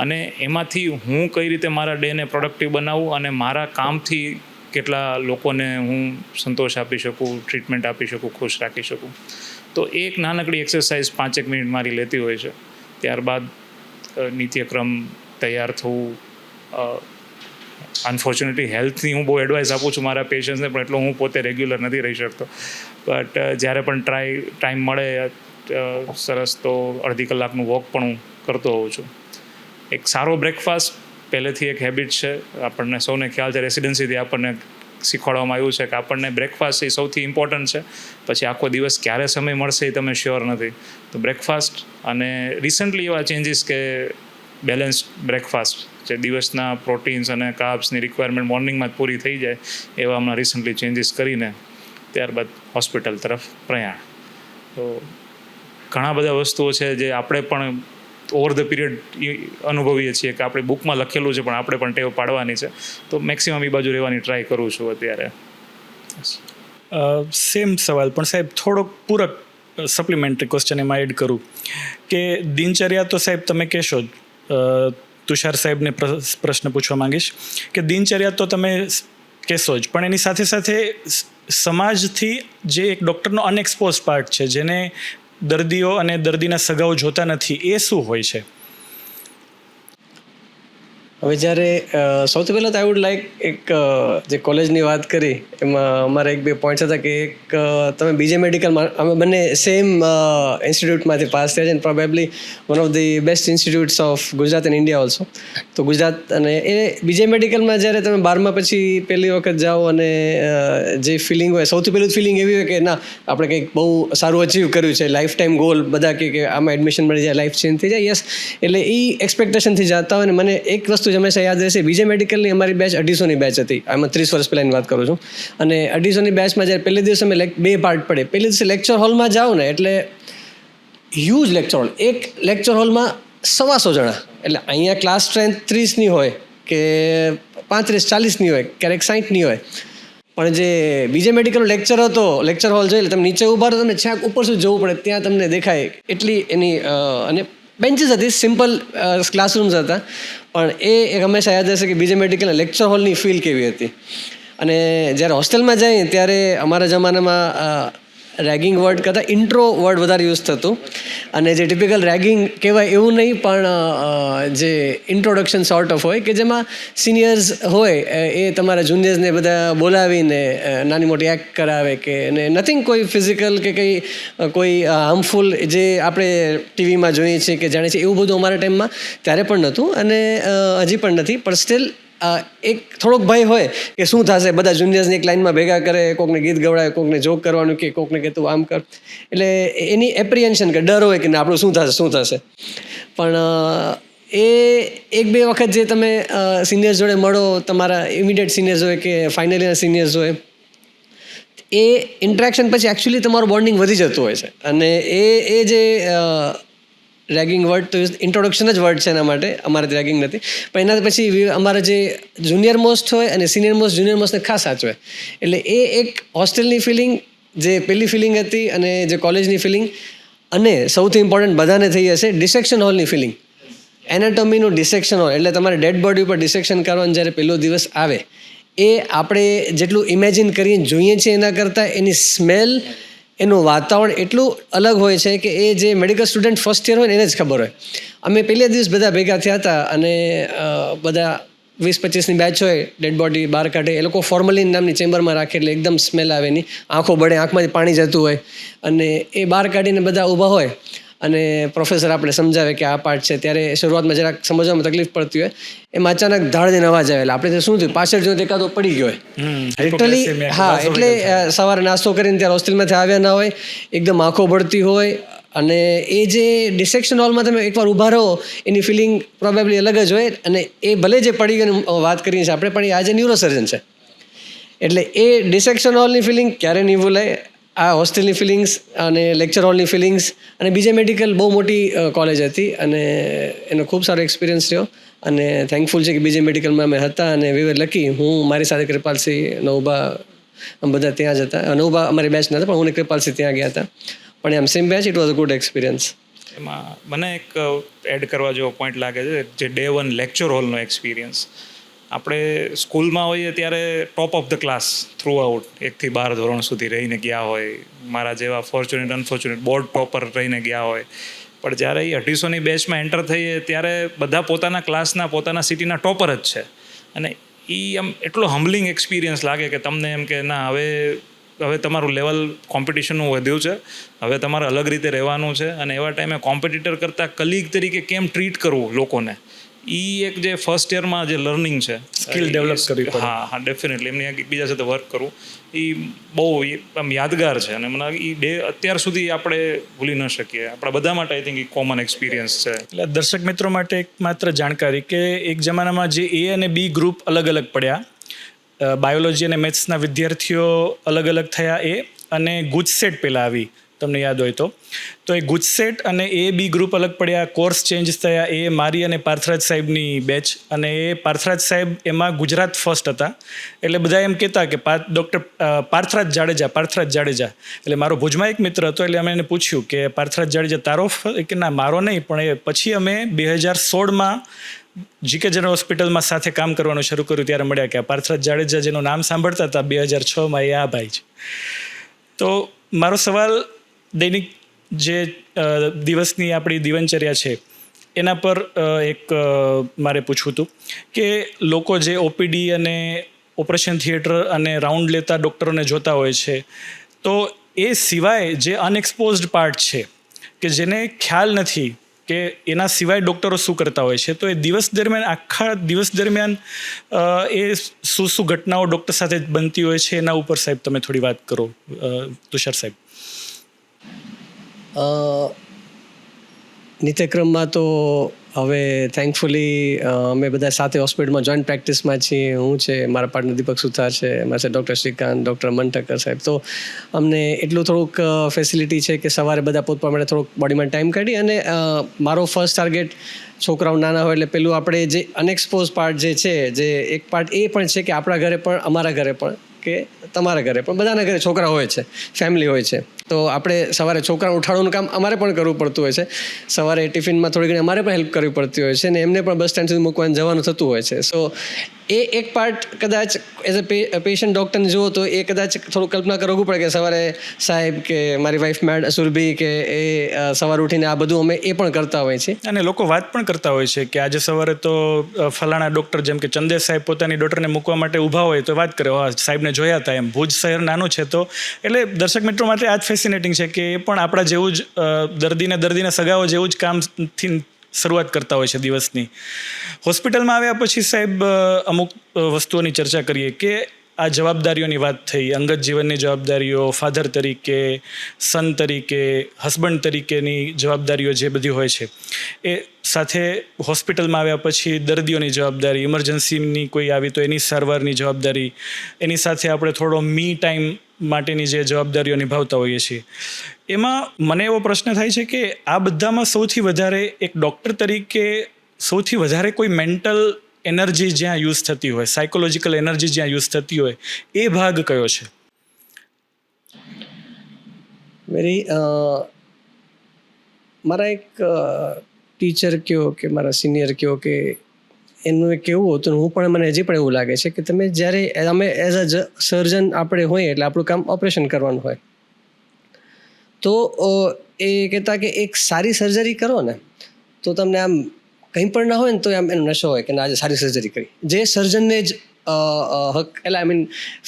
S3: અને એમાંથી હું કઈ રીતે મારા ડેને પ્રોડક્ટિવ બનાવું અને મારા કામથી કેટલા લોકોને હું સંતોષ આપી શકું, ટ્રીટમેન્ટ આપી શકું, ખુશ રાખી શકું. તો એક નાનકડી એક્સરસાઇઝ 5 મિનિટ મારી લેતી હોય છે. ત્યારબાદ નિત્યક્રમ, તૈયાર થવું, અનફોર્ચ્યુનેટલી હેલ્થની હું બહુ એડવાઇસ આપું છું મારા પેશન્ટ્સને, પણ એટલો હું પોતે રેગ્યુલર નથી રહી શકતો. બટ જ્યારે પણ ટાઈમ મળે સરસ તો અડધી કલાકનું વોક પણ હું કરતો હોઉં છું. એક સારો બ્રેકફાસ્ટ પહેલેથી એક હેબિટ છે, આપણને સૌને ખ્યાલ છે, રેસિડેન્સીથી આપણને શીખવાડવામાં આવ્યું છે કે આપણને બ્રેકફાસ્ટ એ સૌથી ઇમ્પોર્ટન્ટ છે. પછી આખો દિવસ ક્યારે સમય મળશે એ તમે શ્યોર નથી, તો બ્રેકફાસ્ટ. અને રિસન્ટલી એવા ચેન્જીસ કે બેલેન્સ્ડ બ્રેકફાસ્ટ, જે દિવસના પ્રોટીન્સ અને કાર્બ્સની રિક્વાયરમેન્ટ મોર્નિંગમાં જ પૂરી થઈ જાય, એવા હમણાં રિસન્ટલી ચેન્જીસ કરીને ત્યારબાદ હોસ્પિટલ તરફ પ્રયાણ. તો ઘણા બધા વસ્તુઓ છે જે આપણે પણ ઓવર ધ પીરિયડ અનુભવીએ છીએ કે આપણે બુકમાં લખેલું છે, પણ આપણે પણ ટેવ પાડવાની છે. તો મેક્સિમમ એ બાજુ રહેવાની ટ્રાય કરું છું અત્યારે.
S1: સેમ સવાલ, પણ સાહેબ થોડોક પૂરક સપ્લિમેન્ટરી ક્વેશ્ચન એમાં એડ કરું કે દિનચર્યા તો સાહેબ તમે કહેશો જ, તુષાર સાહેબને પ્રશ્ન પૂછવા માંગીશ કે દિનચર્યા તો તમે કહેશો જ, પણ એની સાથે સાથે સમાજથી જે એક ડૉક્ટરનો અનએક્સપોઝ પાર્ટ છે, જેને દર્દીઓ અને દર્દીના સગાઓ જોતા નથી, એ શું હોય છે?
S2: હવે જ્યારે સૌથી પહેલાં તો આઈ વુડ લાઈક એક જે કોલેજની વાત કરી એમાં અમારા એક બે પોઈન્ટ્સ હતા કે એક તમે બીજે મેડિકલમાં અમે બંને સેમ ઇન્સ્ટિટ્યૂટમાંથી પાસ થયા છે, અને probably one of the best institutes of Gujarat and India also. તો ગુજરાત અને એ બીજે મેડિકલમાં જ્યારે તમે 12મા પછી પહેલી વખત જાઓ અને જે ફિલિંગ હોય, સૌથી પહેલું ફિલિંગ એવી હોય કે ના આપણે કંઈક બહુ સારું અચીવ કર્યું છે, લાઈફ ટાઈમ ગોલ, બધા કે આમાં એડમિશન મળી જાય, લાઈફ ચેન્જ થઈ જાય. યસ, એટલે એ એક્સપેક્ટેશનથી જતા હોય. અને મને એક વસ્તુ હંમેશા યાદ રહેશે, બીજે મેડિકલની અમારી બેચ 250ની બેચ હતી. આમાં 30 વર્ષ પહેલાંની વાત કરું છું. અને 250ની બેચમાં જ્યારે પહેલે દિવસે અમે 2 પાર્ટ પડે. પહેલે દિવસે લેક્ચર હોલમાં જાઓ ને એટલે હ્યુજ લેક્ચર હોલ, એક લેક્ચર હોલમાં 125 જણા. એટલે અહીંયા ક્લાસ સ્ટ્રેન્થ 30ની હોય કે 35-40ની હોય, ક્યારેક 60ની હોય. પણ જે બીજે મેડિકલનો લેક્ચર હતો, લેક્ચર હોલ જોઈ, તમે નીચે ઊભા રહો, તમને છાક ઉપર સુધી જવું પડે, ત્યાં તમને દેખાય એટલી એની. અને બેન્ચીસ હતી, સિમ્પલ ક્લાસરૂમ્સ હતા, પણ એ એક હંમેશા યાદ રહેશે કે બીજે મેડિકલના લેક્ચર હોલની ફીલ કેવી હતી. અને જ્યારે હોસ્ટેલમાં જઈએ ત્યારે અમારા જમાનામાં રેગિંગ વર્ડ કરતાં ઇન્ટ્રો વર્ડ વધારે યુઝ થતું. અને જે ટિપિકલ રેગિંગ કહેવાય એવું નહીં, પણ જે ઇન્ટ્રોડક્શન સોર્ટ ઓફ હોય કે જેમાં સિનિયર્સ હોય એ તમારા જુનિયર્સને બધા બોલાવીને નાની મોટી એક્ટ કરાવે કે નથિંગ કોઈ ફિઝિકલ કે કંઈ કોઈ હાર્મફુલ જે આપણે ટીવીમાં જોઈએ છીએ કે જાણીએ છીએ, એવું બધું અમારા ટાઈમમાં ત્યારે પણ નહોતું અને હજી પણ નથી. પણ સ્ટીલ એક થોડોક ભય હોય કે શું થશે, બધા જુનિયર્સને એક લાઇનમાં ભેગા કરે, કોકને ગીત ગવડાવે, કોકને જોક કરવાનું કે કોકને કે તું આમ કર. એટલે એની એપ્રિહેન્શન કે ડર હોય કે ના આપણું શું થશે. પણ એ 1-2 વખત જે તમે સિનિયર્સ જોડે મળો, તમારા ઇમિડિયેટ સિનિયર્સ હોય કે ફાઇનલ યરના સિનિયર્સ હોય, એ ઇન્ટરેક્શન પછી એકચ્યુઅલી તમારું બોન્ડિંગ વધી જતું હોય છે. અને એ જે રેગિંગ વર્ડ તો ઇન્ટ્રોડક્શન જ વર્ડ છે એના માટે, અમારે રેગિંગ નથી. પણ એના પછી અમારા જે જુનિયર મોસ્ટ હોય અને સિનિયર મોસ્ટ જુનિયર મોસ્ટને ખાસ સાચવે. એટલે એ એક હોસ્ટેલની ફિલિંગ જે પહેલી ફિલિંગ હતી અને જે કોલેજની ફિલિંગ, અને સૌથી ઇમ્પોર્ટન્ટ બધાને થઈ હશે ડિસેક્શન હોલની ફિલિંગ. એનાટોમીનું ડિસેક્શન હોલ એટલે તમારે ડેડ બોડી ઉપર ડિસેક્શન કરવાનો જ્યારે પહેલો દિવસ આવે, એ આપણે જેટલું ઇમેજિન કરીને જોઈએ છીએ એના કરતાં એની સ્મેલ, એનું વાતાવરણ એટલું અલગ હોય છે કે એ જે મેડિકલ સ્ટુડન્ટ ફર્સ્ટ યર હોય ને એને જ ખબર હોય. અમે પહેલા દિવસ બધા ભેગા થયા હતા અને બધા 20-25ની બેચ હોય, ડેડ બોડી બહાર કાઢે, એ લોકો ફોર્મલિન નામની ચેમ્બરમાં રાખે એટલે એકદમ સ્મેલ આવે એની, આંખો બળે, આંખમાંથી પાણી જતું હોય. અને એ બહાર કાઢીને બધા ઊભા હોય અને પ્રોફેસર આપણે સમજાવે કે આ પાર્ટ છે. ત્યારે શરૂઆતમાં જરાક સમજવામાં તકલીફ પડતી હોય, એમાં અચાનક ધાડને અવાજ આવે એટલે આપણે શું થયું, પાછળ જોયું એકાદો પડી ગયો હોય લિટરલી. હા, એટલે સવારે નાસ્તો કરીને ત્યારે હોસ્ટેલમાંથી આવ્યા ના હોય, એકદમ આંખો બળતી હોય. અને એ જે ડિસેક્શન હોલમાં તમે એકવાર ઊભા રહો, એની ફિલિંગ પ્રોબેબલી અલગ જ હોય. અને એ ભલે જે પડી ગઈ વાત કરીએ છીએ આપણે, પણ એ આજે ન્યુરોસર્જન છે. એટલે એ ડિસેક્શન હોલની ફિલિંગ ક્યારે નહીં ભૂલાય. આ હોસ્ટેલની ફિલિંગ્સ અને લેક્ચર હોલની ફિલિંગ્સ, અને બીજે મેડિકલ બહુ મોટી કોલેજ હતી અને એનો ખૂબ સારો એક્સપિરિયન્સ રહ્યો. અને થેન્કફુલ છે કે બીજે મેડિકલમાં અમે હતા અને વી વર લકી. હું મારી સાથે કૃપાલસિંહ, નવભા, બધા ત્યાં જ હતા. નવભા અમારી બેચ નહોતા, પણ હું કૃપાલસિંહ ત્યાં ગયા હતા. પણ એમ same batch, it was a good experience.
S3: એમાં મને એક એડ કરવા જેવો પોઈન્ટ લાગે છે, જે ડે 1 લેક્ચર હોલનો એક્સપિરિયન્સ. આપણે સ્કૂલમાં હોઈએ ત્યારે top of the class through out 1 થી 12 ધોરણ સુધી રહીને ગયા હોય, મારા જેવા ફોર્ચ્યુનેટ અનફોર્ચ્યુનેટ બોર્ડ ટોપર રહીને ગયા હોય. પણ જ્યારે એ 250ની બેચમાં એન્ટર થઈએ ત્યારે બધા પોતાના ક્લાસના, પોતાના સિટીના ટોપર જ છે. અને એ આમ એટલો હમ્બલિંગ એક્સપિરિયન્સ લાગે કે તમને એમ કે ના હવે તમારું લેવલ કોમ્પિટિશનનું વધ્યું છે, હવે તમારે અલગ રીતે રહેવાનું છે, અને એવા ટાઈમે કોમ્પિટિટર કરતાં કલીગ તરીકે કેમ ટ્રીટ કરવું લોકોને, એ એક જે ફર્સ્ટ યરમાં જે લર્નિંગ છે,
S1: સ્કિલ ડેવલપ કરવી પડે.
S3: હા ડેફિનેટલી એમની એકબીજા સાથે વર્ક કરવું એ બહુ આમ યાદગાર છે, અને મને એ ડે અત્યાર સુધી આપણે ભૂલી ન શકીએ. આપણા બધા માટે I think A common experience છે.
S1: એટલે દર્શક મિત્રો માટે એક માત્ર જાણકારી કે એક જમાનામાં જે A અને B ગ્રુપ અલગ અલગ પડ્યા, બાયોલોજી અને મેથ્સના વિદ્યાર્થીઓ અલગ અલગ થયા અને ગુજસેટ પહેલાં આવી, તમને યાદ હોય તો એ ગુજસેટ અને A-B ગ્રુપ અલગ પડ્યા, કોર્સ ચેન્જ થયા. એ મારી અને પાર્થરાજ સાહેબની બેચ, અને એ પાર્થરાજ સાહેબ એમાં ગુજરાત ફર્સ્ટ હતા. એટલે બધા એમ કહેતા કે ડૉક્ટર પાર્થરાજ જાડેજા. એટલે મારો ભુજમાં એક મિત્ર હતો, એટલે અમે એને પૂછ્યું કે પાર્થરાજ જાડેજા તારો? કે ના મારો નહીં, પણ એ પછી અમે 2016માં GK જનરલ હોસ્પિટલમાં સાથે કામ કરવાનું શરૂ કર્યું ત્યારે મળ્યા કે પાર્થરાજ જાડેજા જેનું નામ સાંભળતા હતા 2006માં, એ આ ભાઈ છે. તો મારો સવાલ દૈનિક જે દિવસની આપણી દિનચર્યા છે એના પર એક મારે પૂછવું હતું કે લોકો જે ઓપીડી અને ઓપરેશન થિયેટર અને રાઉન્ડ લેતા ડૉક્ટરોને જોતા હોય છે, તો એ સિવાય જે અનએક્સપોઝડ પાર્ટ છે કે જેને ખ્યાલ નથી કે એના સિવાય ડૉક્ટરો શું કરતા હોય છે, તો એ આખા દિવસ દરમિયાન એ શું ઘટનાઓ ડૉક્ટર સાથે બનતી હોય છે, એના ઉપર સાહેબ તમે થોડી વાત કરો, તુષાર સાહેબ.
S2: નિત્યક્રમમાં તો હવે થેન્કફુલી અમે બધા સાથે હોસ્પિટલમાં જોઈન્ટ પ્રેક્ટિસમાં છીએ. હું છે, મારા પાર્ટનર દીપક સુથાર છે, મારા છે ડૉક્ટર શ્રીકાંત, ડૉક્ટર મનટકર સાહેબ. તો અમને એટલું થોડુંક ફેસિલિટી છે કે સવારે બધા પોતપોતાને થોડુંક બોડીમાં ટાઈમ કાઢી, અને મારો ફર્સ્ટ ટાર્ગેટ છોકરાઓ નાના હોય એટલે પેલું આપણે જે અનએક્સપોઝ પાર્ટ જે છે, જે એક પાર્ટ એ પણ છે કે આપણા ઘરે પણ, અમારા ઘરે પણ, કે તમારા ઘરે પણ, બધાના ઘરે છોકરા હોય છે, ફેમિલી હોય છે. તો આપણે સવારે છોકરાને ઉઠાડવાનું કામ અમારે પણ કરવું પડતું હોય છે. સવારે ટિફિનમાં થોડી ઘણી અમારે પણ હેલ્પ કરવી પડતી હોય છે, અને એમને પણ બસ સ્ટેન્ડ સુધી મૂકવાનું જવાનું થતું હોય છે. સો એ એક પાર્ટ કદાચ એઝ અ પેશન્ટ ડૉક્ટરને જુઓ તો એ કદાચ થોડું કલ્પના કરવું પડે કે સવારે સાહેબ કે મારી વાઈફ મેડ સુરભી કે એ સવારે ઉઠીને આ બધું અમે એ પણ કરતા હોય છે.
S1: અને લોકો વાત પણ કરતા હોય છે કે આજે સવારે તો ફલાણા ડૉક્ટર, જેમ કે ચંદેશ સાહેબ પોતાની ડૉક્ટરને મૂકવા માટે ઊભા હોય તો વાત કરે, સાહેબને જોયા હતા એમ. ભુજ શહેર નાનું છે, તો એટલે દર્શક મિત્રો માટે આ જ ફેસિનેટિંગ છે કે એ પણ આપણા જેવું જ દર્દીના સગાઓ જેવું જ કામથી શરૂઆત કરતા હોય છે દિવસની. હોસ્પિટલમાં આવ્યા પછી સાહેબ અમુક વસ્તુઓની ચર્ચા કરીએ કે આ જવાબદારીઓની વાત થઈ, અંગત જીવનની જવાબદારીઓ, ફાધર તરીકે, સન તરીકે, હસબન્ડ તરીકેની જવાબદારીઓ જે બધી હોય છે, એ સાથે હોસ્પિટલમાં આવ્યા પછી દર્દીઓની જવાબદારી, ઇમરજન્સીની કોઈ આવી તો એની સારવારની જવાબદારી, એની સાથે આપણે થોડો મી ટાઈમ માટેની જે જવાબદારીઓ નિભાવતા હોઈએ છીએ. એમાં મને એવો પ્રશ્ન થાય છે કે આ બધામાં સૌથી વધારે એક ડૉક્ટર તરીકે સૌથી વધારે કોઈ મેન્ટલ એનર્જી જ્યાં યુઝ થતી હોય, સાયકોલોજીકલ એનર્જી જ્યાં યુઝ થતી હોય, એ ભાગ કયો છે?
S2: મારા એક ટીચર કયો કે મારા સિનિયર કયો કે એનું એક કેવું હતું, મને હજી પણ એવું લાગે છે કે તમે જ્યારે અમે એઝ અ સર્જન આપણે હોઈએ એટલે આપણું કામ ઓપરેશન કરવાનું હોય, તો એ કહેતા કે એક સારી સર્જરી કરો ને તો તમને આમ કંઈ પણ ના હોય ને તો આમ એનો નશો હોય કે આજે સારી સર્જરી કરી, જે સર્જનને જ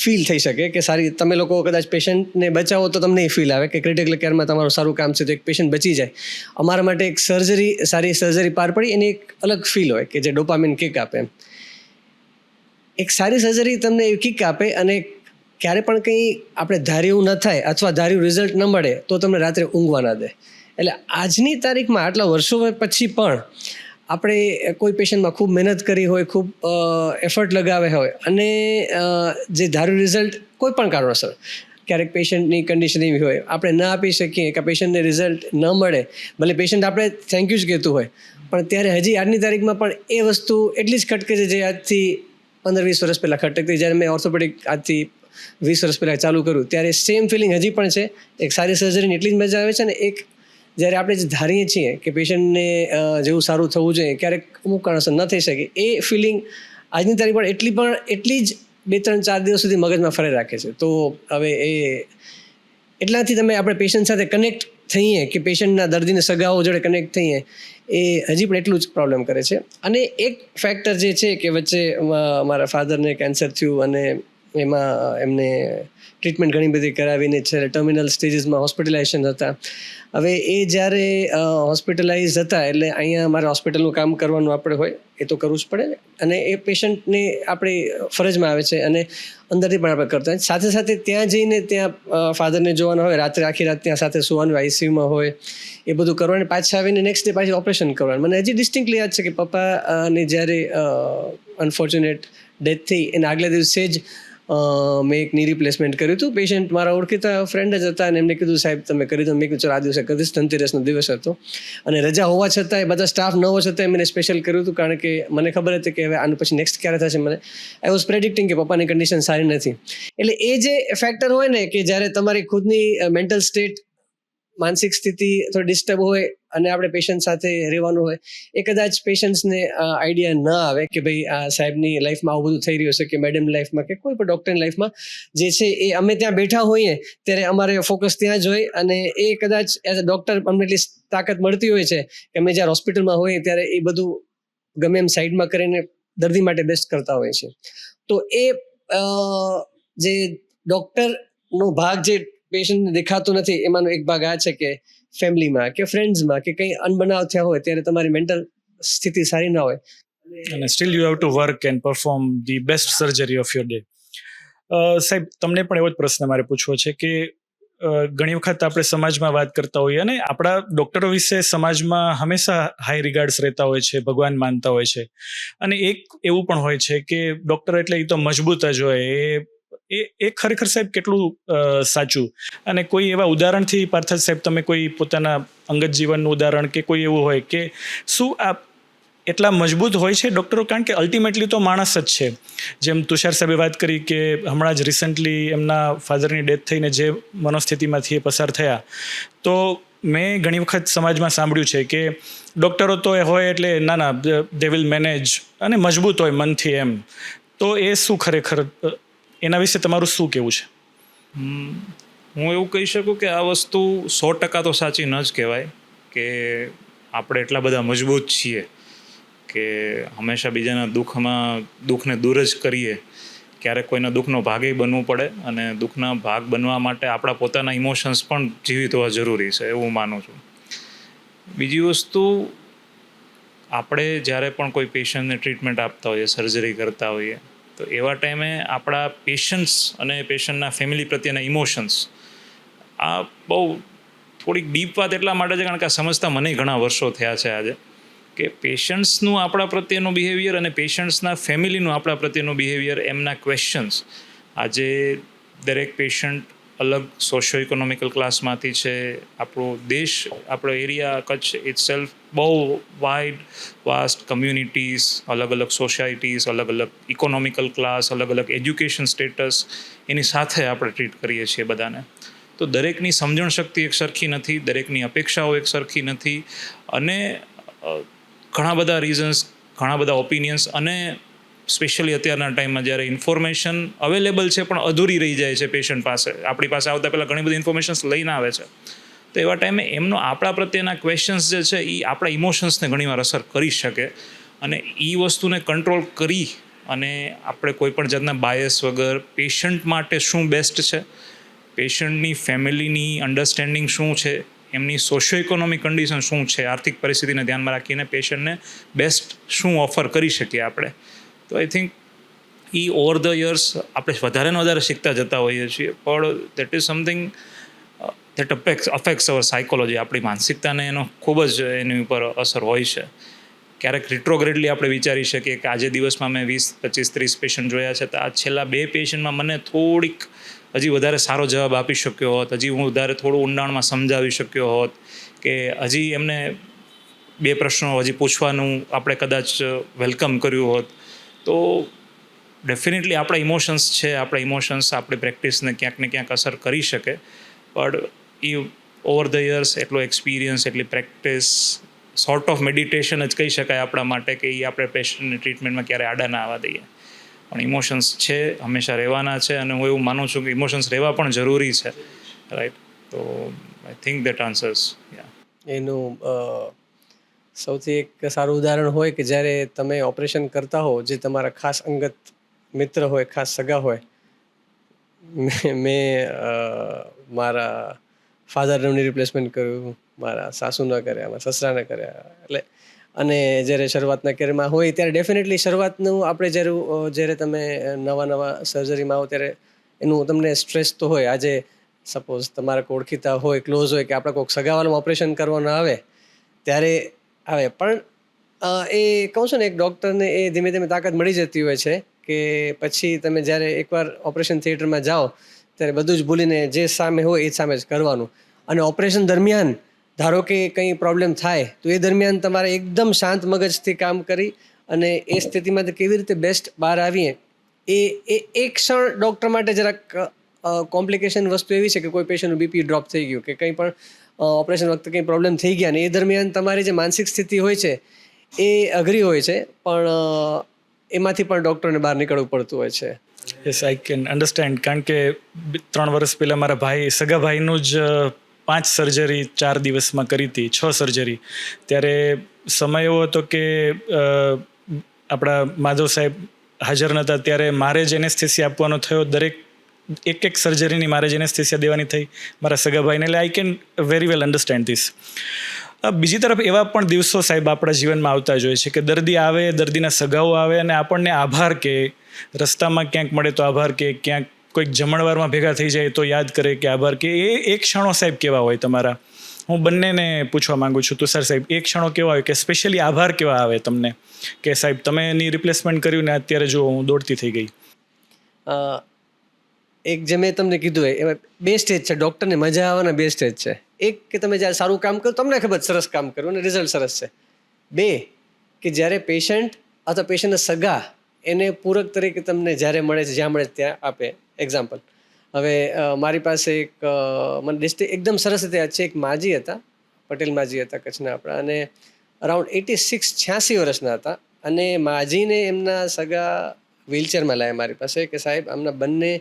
S2: ફીલ થઈ શકે કે સારી, તમે લોકો કદાચ પેશન્ટને બચાવો તો તમને એ ફીલ આવે કે ક્રિટિકલ કેરમાં તમારું સારું કામ છે તો એક પેશન્ટ બચી જાય. અમારા માટે એક સારી સર્જરી પાર પડી એની એક અલગ ફીલ હોય કે જે ડોપામિન કિક આપે. એક સારી સર્જરી તમને એ કિક આપે, અને ક્યારે પણ કંઈ આપણે ધાર્યું ન થાય અથવા ધાર્યું રિઝલ્ટ ન મળે તો તમને રાત્રે ઊંઘવા ના દે. એટલે આજની તારીખમાં આટલા વર્ષો પછી પણ આપણે કોઈ પેશન્ટમાં ખૂબ મહેનત કરી હોય, ખૂબ એફર્ટ લગાવે હોય, અને જે ધાર્યું રિઝલ્ટ કોઈ પણ કારણોસર, ક્યારેક પેશન્ટની કન્ડિશન એવી હોય આપણે ન આપી શકીએ કે પેશન્ટને રિઝલ્ટ ન મળે, ભલે પેશન્ટ આપણે થેન્ક યુ જ કહેતું હોય, પણ ત્યારે હજી આજની તારીખમાં પણ એ વસ્તુ એટલી જ ખટકે છે જે આજથી 15-20 વર્ષ પહેલાં ખટકતી. જ્યારે મેં ઓર્થોપેડિક આજથી 20 વર્ષ પહેલાં ચાલુ કર્યું ત્યારે સેમ ફિલિંગ હજી પણ છે. એક સારી સર્જરીની એટલી જ મજા આવે છે, ને એક જ્યારે આપણે જે ધારીએ છીએ કે પેશન્ટને જેવું સારું થવું જોઈએ, ક્યારેક અમુક કારણસર ન થઈ શકે, એ ફિલિંગ આજની તારીખ પર એટલી જ 2-3-4 દિવસ સુધી મગજમાં ફરે રાખે છે. તો હવે એટલાથી તમે આપણે પેશન્ટ સાથે કનેક્ટ થઈએ કે પેશન્ટના દર્દીને સગાઓ જોડે કનેક્ટ થઈએ એ હજી પણ એટલું જ પ્રોબ્લેમ કરે છે. અને એક ફેક્ટર જે છે કે વચ્ચે મારા ફાધરને કેન્સર થયું અને એમાં એમને ટ્રીટમેન્ટ ઘણી બધી કરાવીને છે ટર્મિનલ સ્ટેજીસમાં હોસ્પિટલાઇઝેશન હતા. હવે એ જ્યારે હોસ્પિટલાઇઝ હતા એટલે અહીંયા મારે હોસ્પિટલનું કામ કરવાનું આપણે હોય એ તો કરવું જ પડે ને, અને એ પેશન્ટને આપણી ફરજમાં આવે છે અને અંદરથી પણ આપણે કરતા હોય. સાથે સાથે ત્યાં જઈને ત્યાં ફાધરને જોવાના હોય, રાત્રે આખી રાત ત્યાં સાથે સુવાનું, આઈસીયુમાં હોય, એ બધું કરવાનું, પાછા આવીને નેક્સ્ટ ડે પાછી ઓપરેશન કરવાનું. મને હજી ડિસ્ટિંક્ટલી યાદ છે કે પપ્પાને જ્યારે અનફોર્ચ્યુનેટ ડેથ થઈ એના આગલા દિવસે જ મેં એક ની રિપ્લેસમેન્ટ કર્યું હતું. પેશન્ટ મારા ઓળખીતા ફ્રેન્ડ જ હતા અને એમને કીધું સાહેબ તમે કરી દો. મેં કીધું ચાલો આ દિવસે કરીશ. ધનતેરસનો દિવસ હતો અને રજા હોવા છતાં એ બધા સ્ટાફ ન હોવા છતાં મેં સ્પેશિયલ કર્યું હતું, કારણ કે મને ખબર હતી કે હવે આનું પછી નેક્સ્ટ ક્યારે થશે. આઈ વોઝ પ્રેડિક્ટિંગ કે પપ્પાની કન્ડિશન સારી નથી. એટલે એ જે ફેક્ટર હોય ને કે જ્યારે તમારી ખુદની મેન્ટલ સ્ટેટ, માનસિક સ્થિતિ થોડી ડિસ્ટર્બ હોય અને આપણે પેશન્ટ સાથે રહેવાનું હોય, એ કદાચ પેશન્ટ્સને આઈડિયા ન આવે કે ભાઈ આ સાહેબની લાઈફમાં આવું બધું થઈ રહ્યું છે કે મેડમની લાઈફમાં કે કોઈ પણ ડૉક્ટરની લાઈફમાં જે છે એ અમે ત્યાં બેઠા હોઈએ ત્યારે અમારે ફોકસ ત્યાં જ હોય. અને એ કદાચ એઝ અ ડૉક્ટર અમને એટલી તાકાત મળતી હોય છે કે અમે જ્યારે હોસ્પિટલમાં હોઈએ ત્યારે એ બધું ગમે એમ સાઈડમાં કરીને દર્દી માટે બેસ્ટ કરતા હોય છે. તો એ જે ડૉક્ટરનો ભાગ જે પેશન્ટને દેખાતો નથી એમાંનો એક ભાગ આ છે કે ફેમિલીમાં કે ફ્રેન્ડ્સમાં કે કંઈ અનબનાવ થયા હોય ત્યારે તમારી મેન્ટલ સ્થિતિ સારી ના હોય
S1: અને steel you have to work and perform the best surgery of your day. સાહેબ, તમને પણ એવો જ પ્રશ્ન મારે પૂછવો છે કે ઘણી વખત આપણે સમાજમાં વાત કરતા હોઈએ અને આપણા ડૉક્ટરો વિશે સમાજમાં હંમેશા હાઈ રિગાર્ડ્સ રહેતા હોય છે, ભગવાન માનતા હોય છે. અને એક એવું પણ હોય છે કે ડૉક્ટર એટલે એ તો મજબૂત જ હોય. એ ખરેખર સાહેબ કેટલું સાચું? અને કોઈ એવા ઉદાહરણથી પાર્થજ સાહેબ તમે કોઈ પોતાના અંગત જીવનનું ઉદાહરણ કે કોઈ એવું હોય કે શું આ એટલા મજબૂત હોય છે ડૉક્ટરો? કારણ કે અલ્ટિમેટલી તો માણસ જ છે. જેમ તુષાર સાહેબે વાત કરી કે હમણાં જ રિસન્ટલી એમના ફાધરની ડેથ થઈને જે મનોસ્થિતિમાંથી એ પસાર થયા, તો મેં ઘણી વખત સમાજમાં સાંભળ્યું છે કે ડૉક્ટરો તો એ હોય એટલે ના દે વિલ મેનેજ અને મજબૂત હોય મનથી એમ. તો એ શું ખરેખર, એના વિશે તમારું શું કહેવું છે?
S3: હું એવું કહી શકું કે આ વસ્તુ 100% તો સાચી ન જ કહેવાય કે આપણે એટલા બધા મજબૂત છીએ કે હંમેશા બીજાના દુઃખને દૂર જ કરીએ. ક્યારેક કોઈના દુઃખનો ભાગે બનવું પડે અને દુઃખના ભાગ બનવા માટે આપણા પોતાના ઇમોશન્સ પણ જીવિત હોવા જરૂરી છે, એવું માનું છું. બીજી વસ્તુ, આપણે જ્યારે પણ કોઈ પેશન્ટને ટ્રીટમેન્ટ આપતા હોઈએ, સર્જરી કરતા હોઈએ, તો એવા ટાઈમે આપણા પેશન્ટ્સ અને પેશન્ટના ફેમિલી પ્રત્યેના ઇમોશન્સ, આ બહુ થોડીક ડીપ વાત એટલા માટે છે કારણ કે આ સમજતા મને ઘણા વર્ષો થયા છે આજે, કે પેશન્ટ્સનું આપણા પ્રત્યેનું બિહેવિયર અને પેશન્ટ્સના ફેમિલીનું આપણા પ્રત્યેનું બિહેવિયર, એમના ક્વેશ્ચન્સ. આજે દરેક પેશન્ટ અલગ સોશિયો ઇકોનોમિકલ ક્લાસમાંથી છે. આપણો દેશ, આપણો એરિયા કચ્છ ઇટસેલ્ફ બહુ વાસ્ટ કમ્યુનિટીઝ, અલગ અલગ સોસાયટીઝ, અલગ અલગ ઇકોનોમિકલ ક્લાસ, અલગ અલગ એજ્યુકેશન સ્ટેટસ, એની સાથે આપણે ટ્રીટ કરીએ છીએ બધાને. તો દરેકની સમજણ શક્તિ એક સરખી નથી, દરેકની અપેક્ષાઓ એક સરખી નથી, અને ઘણા બધા રીઝન્સ, ઘણા બધા ઓપિનિયન્સ, અને સ્પેશિયલી અત્યારના ટાઈમમાં જ્યારે ઇન્ફોર્મેશન અવેલેબલ છે પણ અધૂરી રહી જાય છે પેશન્ટ પાસે. આપણી પાસે આવતા પહેલાં ઘણી બધી ઇન્ફોર્મેશન્સ લઈને આવે છે. તો એવા ટાઈમે એમનો આપણા પ્રત્યેના ક્વેશ્ચન્સ જે છે એ આપણા ઇમોશન્સને ઘણીવાર અસર કરી શકે. અને એ વસ્તુને કંટ્રોલ કરી અને આપણે કોઈ પણ જાતના બાયસ વગર પેશન્ટ માટે શું બેસ્ટ છે, પેશન્ટની ફેમિલીની અન્ડરસ્ટેન્ડિંગ શું છે, એમની સોશિયો ઇકોનોમિક કન્ડિશન શું છે, આર્થિક પરિસ્થિતિને ધ્યાનમાં રાખીને પેશન્ટને બેસ્ટ શું ઓફર કરી શકીએ આપણે. તો I think over the years આપણે વધારે ને વધારે શીખતા જતા હોઈએ છીએ, પણ that is something that affects our psychology. આપણી માનસિકતાને એનો ખૂબ જ એની ઉપર અસર હોય છે. ક્યારેક રિટ્રોગ્રેડલી આપણે વિચારી શકીએ કે આજે દિવસમાં મેં 20, 25, 30 પેશન્ટ જોયા છે, તો આ છેલ્લા 2 પેશન્ટમાં મને થોડીક હજી વધારે સારો જવાબ આપી શક્યો હોત, હજી હું વધારે થોડું ઊંડાણમાં સમજાવી શક્યો હોત, કે હજી એમને 2 પ્રશ્નો હજી પૂછવાનું આપણે કદાચ વેલકમ કર્યું હોત. તો ડેફિનેટલી આપણા ઇમોશન્સ છે, આપણા ઇમોશન્સ આપણી પ્રેક્ટિસને ક્યાંક ને ક્યાંક અસર કરી શકે. પણ એ ઓવર ધ યર્સ એટલો એક્સપિરિયન્સ, એટલી પ્રેક્ટિસ, સોર્ટ ઓફ મેડિટેશન જ કહી શકાય આપણા માટે, કે એ આપણે પેશન્ટની ટ્રીટમેન્ટમાં ક્યારે આડા ના આવવા દઈએ. પણ ઇમોશન્સ છે, હંમેશા રહેવાના છે, અને હું એવું માનું છું કે ઇમોશન્સ રહેવા પણ જરૂરી છે, રાઈટ? તો આઈ થિંક દેટ આન્સર્સ.
S2: એનું સૌથી એક સારું ઉદાહરણ હોય કે જ્યારે તમે ઓપરેશન કરતા હો, જે તમારા ખાસ અંગત મિત્ર હોય, ખાસ સગા હોય. મેં મારા ફાધરનું રિપ્લેસમેન્ટ કર્યું, મારા સાસુના કર્યા, મારા સસરાના કર્યા. એટલે અને જ્યારે શરૂઆતના કેરમાં હોય ત્યારે ડેફિનેટલી શરૂઆતનું આપણે જ્યારે તમે નવા સર્જરીમાં આવો ત્યારે એનું તમને સ્ટ્રેસ તો હોય. આજે સપોઝ તમારા કોઈ ઓળખીતા હોય, ક્લોઝ હોય, કે આપણે કોઈક સગાવાલામાં ઓપરેશન કરવાનું આવે ત્યારે આવે. પણ એ કહું છું ને, એક ડૉક્ટરને એ ધીમે ધીમે તાકાત મળી જતી હોય છે કે પછી તમે જ્યારે એકવાર ઓપરેશન થિયેટરમાં જાઓ ત્યારે બધું જ ભૂલીને જે સામે હોય એ સામે જ કરવાનું. અને ઓપરેશન દરમિયાન ધારો કે કંઈ પ્રોબ્લેમ થાય તો એ દરમિયાન તમારે એકદમ શાંત મગજથી કામ કરી અને એ સ્થિતિમાંથી કેવી રીતે બેસ્ટ બહાર આવીએ એ એક ક્ષણ ડૉક્ટર માટે જરાક કોમ્પ્લિકેશન વસ્તુ એવી છે કે કોઈ પેશન્ટનું બીપી ડ્રોપ થઈ ગયું કે કંઈ પણ ઓપરેશન વખતે કંઈ પ્રોબ્લેમ થઈ ગયા ને એ દરમિયાન તમારી જે માનસિક સ્થિતિ હોય છે એ અઘરી હોય છે, પણ એમાંથી પણ ડૉક્ટરને બહાર નીકળવું પડતું હોય છે.
S1: Yes, I can understand. કારણ કે 3 વર્ષ પહેલાં મારા સગા ભાઈનું જ 5 સર્જરી 4 દિવસમાં કરી હતી, 6 સર્જરી. ત્યારે સમય એવો હતો કે આપણા માધવ સાહેબ હાજર નહોતા, ત્યારે મારે જ એનેસ્થેસિયા આપવાનો થયો. દરેક એક સર્જરીની મારે જ એનેસ્થેસિયા દેવાની થઈ મારા સગા ભાઈને. એટલે I can very well understand this. બીજી તરફ એવા પણ દિવસો સાહેબ આપણા જીવનમાં આવતા જ હોય છે કે દર્દી આવે, દર્દીના સગાઓ આવે અને આપણને આભાર કે, રસ્તામાં ક્યાંક મળે તો આભાર કે, ક્યાંક કોઈક જમણવારમાં ભેગા થઈ જાય તો યાદ કરે કે આભાર કે. એ ક્ષણો સાહેબ કેવા હોય તમારા? હું બંનેને પૂછવા માંગુ છું. તુષાર સાહેબ, એ ક્ષણો કેવા હોય કે સ્પેશિયલી આભાર કેવા આવે તમને કે સાહેબ તમે એની રિપ્લેસમેન્ટ કર્યું ને અત્યારે જો હું દોડતી થઈ ગઈ?
S2: એક જે મેં તમને કીધું હોય એમાં 2 સ્ટેજ છે. ડૉક્ટરને મજા આવવાના 2 સ્ટેજ છે. એક કે તમે જ્યારે સારું કામ કરો તમને ખબર સરસ કામ કર્યું અને રિઝલ્ટ સરસ છે. 2 કે જ્યારે પેશન્ટ અથવા પેશન્ટના સગા એને પૂરક તરીકે તમને જ્યારે મળે છે, જ્યાં મળે ત્યાં આપે. એક્ઝામ્પલ, હવે મારી પાસે એક મને ડિસ્ટ્રિક્ટ એકદમ સરસ રીતે યાદ છે. એક માજી હતા, પટેલ માજી હતા કચ્છના આપણા, અને અરાઉન્ડ 86 વર્ષના હતા. અને માજીને એમના સગા વ્હીલચેરમાં લાવ્યા મારી પાસે કે સાહેબ આમના બંને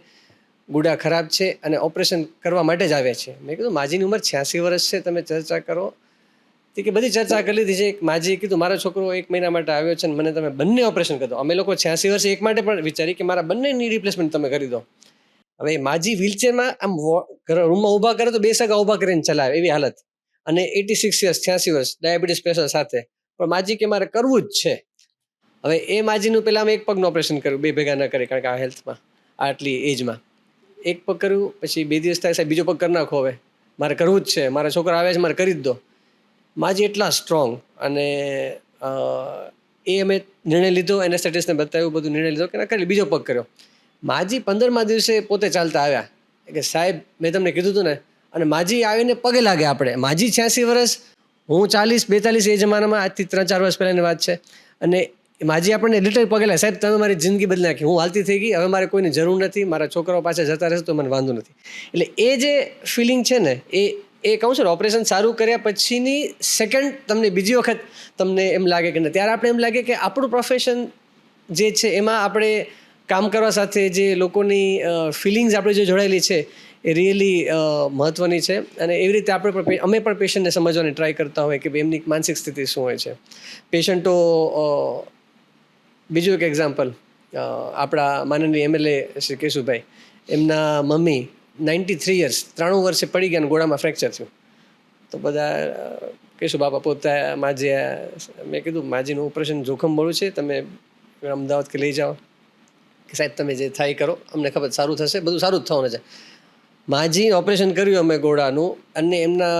S2: ગુડા ખરાબ છે અને ઓપરેશન કરવા માટે જ આવ્યા છે. મેં કીધું માજીની ઉંમર 86 વર્ષ છે, તમે ચર્ચા કરો. કે બધી ચર્ચા કરી લીધી છે. એક માજીએ કીધું મારો છોકરો 1 મહિના માટે આવ્યો છે અને મને તમે બંને ઓપરેશન કરી દો. અમે લોકો 86 વર્ષે એક માટે પણ વિચારી કે મારા બંનેની રિપ્લેસમેન્ટ તમે કરી દો. હવે માજી વ્હીલચેરમાં આમ રૂમમાં ઊભા કરે તો 2 સગા ઊભા કરીને ચલાવે એવી હાલત, અને 86 યર્સ 86 વર્ષ ડાયાબિટીસ પેશન્ટ સાથે. પણ માજી કે મારે કરવું જ છે. હવે એ માજીનું પહેલાં અમે 1 પગનું ઓપરેશન કર્યું, 2 ભેગા ન કરી, કારણ કે આ હેલ્થમાં આટલી એજમાં 1 પગ કર્યું. પછી 2 દિવસ થાય સાહેબ બીજો પગ કરી નાખો, હવે મારે કરવું જ છે, મારા છોકરા આવે છે, મારે કરી જ દો. માજી એટલા સ્ટ્રોંગ, અને એ અમે નિર્ણય લીધો, એનેસ્થેટિસ્ટને બતાવ્યું, બધું નિર્ણય લીધો કે ના કરી. બીજો પગ કર્યો. માજી 15મા દિવસે પોતે ચાલતા આવ્યા કે સાહેબ મેં તમને કીધું હતું ને. અને માજી આવીને પગે લાગે આપણે. માજી 86 વર્ષ, હું 40-42 એ જમાનામાં, આજથી 3-4 વર્ષ પહેલાંની વાત છે. અને માજી આપણને લિટરલી પગે લાગે, સાહેબ તમે મારી જિંદગી બદલી નાખી, હું હાલતી થઈ ગઈ, હવે મારે કોઈની જરૂર નથી, મારા છોકરાઓ પાછા જતા રહેશે તો મને વાંધો નથી. એટલે એ જે ફિલિંગ છે ને એ કહું છું ને, ઓપરેશન સારું કર્યા પછીની સેકન્ડ તમને બીજી વખત તમને એમ લાગે કે ત્યારે આપણે એમ લાગે કે આપણું પ્રોફેશન જે છે એમાં આપણે કામ કરવા સાથે જે લોકોની ફિલિંગ્સ આપણે જે જોડાયેલી છે એ રિયલી મહત્ત્વની છે. અને એવી રીતે અમે પણ પેશન્ટને સમજવાની ટ્રાય કરતા હોય કે ભાઈ એમની માનસિક સ્થિતિ શું હોય છે. પેશન્ટો, બીજું એક એક્ઝામ્પલ, આપણા માનનીય MLA શ્રી કેશુભાઈ, એમના મમ્મી 93 યર્સ 93 વર્ષે પડી ગયા અને ગોળામાં ફ્રેક્ચર થયું. તો બધા કેશુ બાપા પોતા માજી, મેં કીધું માજીનું ઓપરેશન જોખમવાળું છે, તમે અમદાવાદ કે લઈ જાઓ કે સાહેબ તમે જે થાય કરો, અમને ખબર સારું થશે, બધું સારું જ થવાનું છે. માજી ઓપરેશન કર્યું અમે ગોળાનું, અને એમના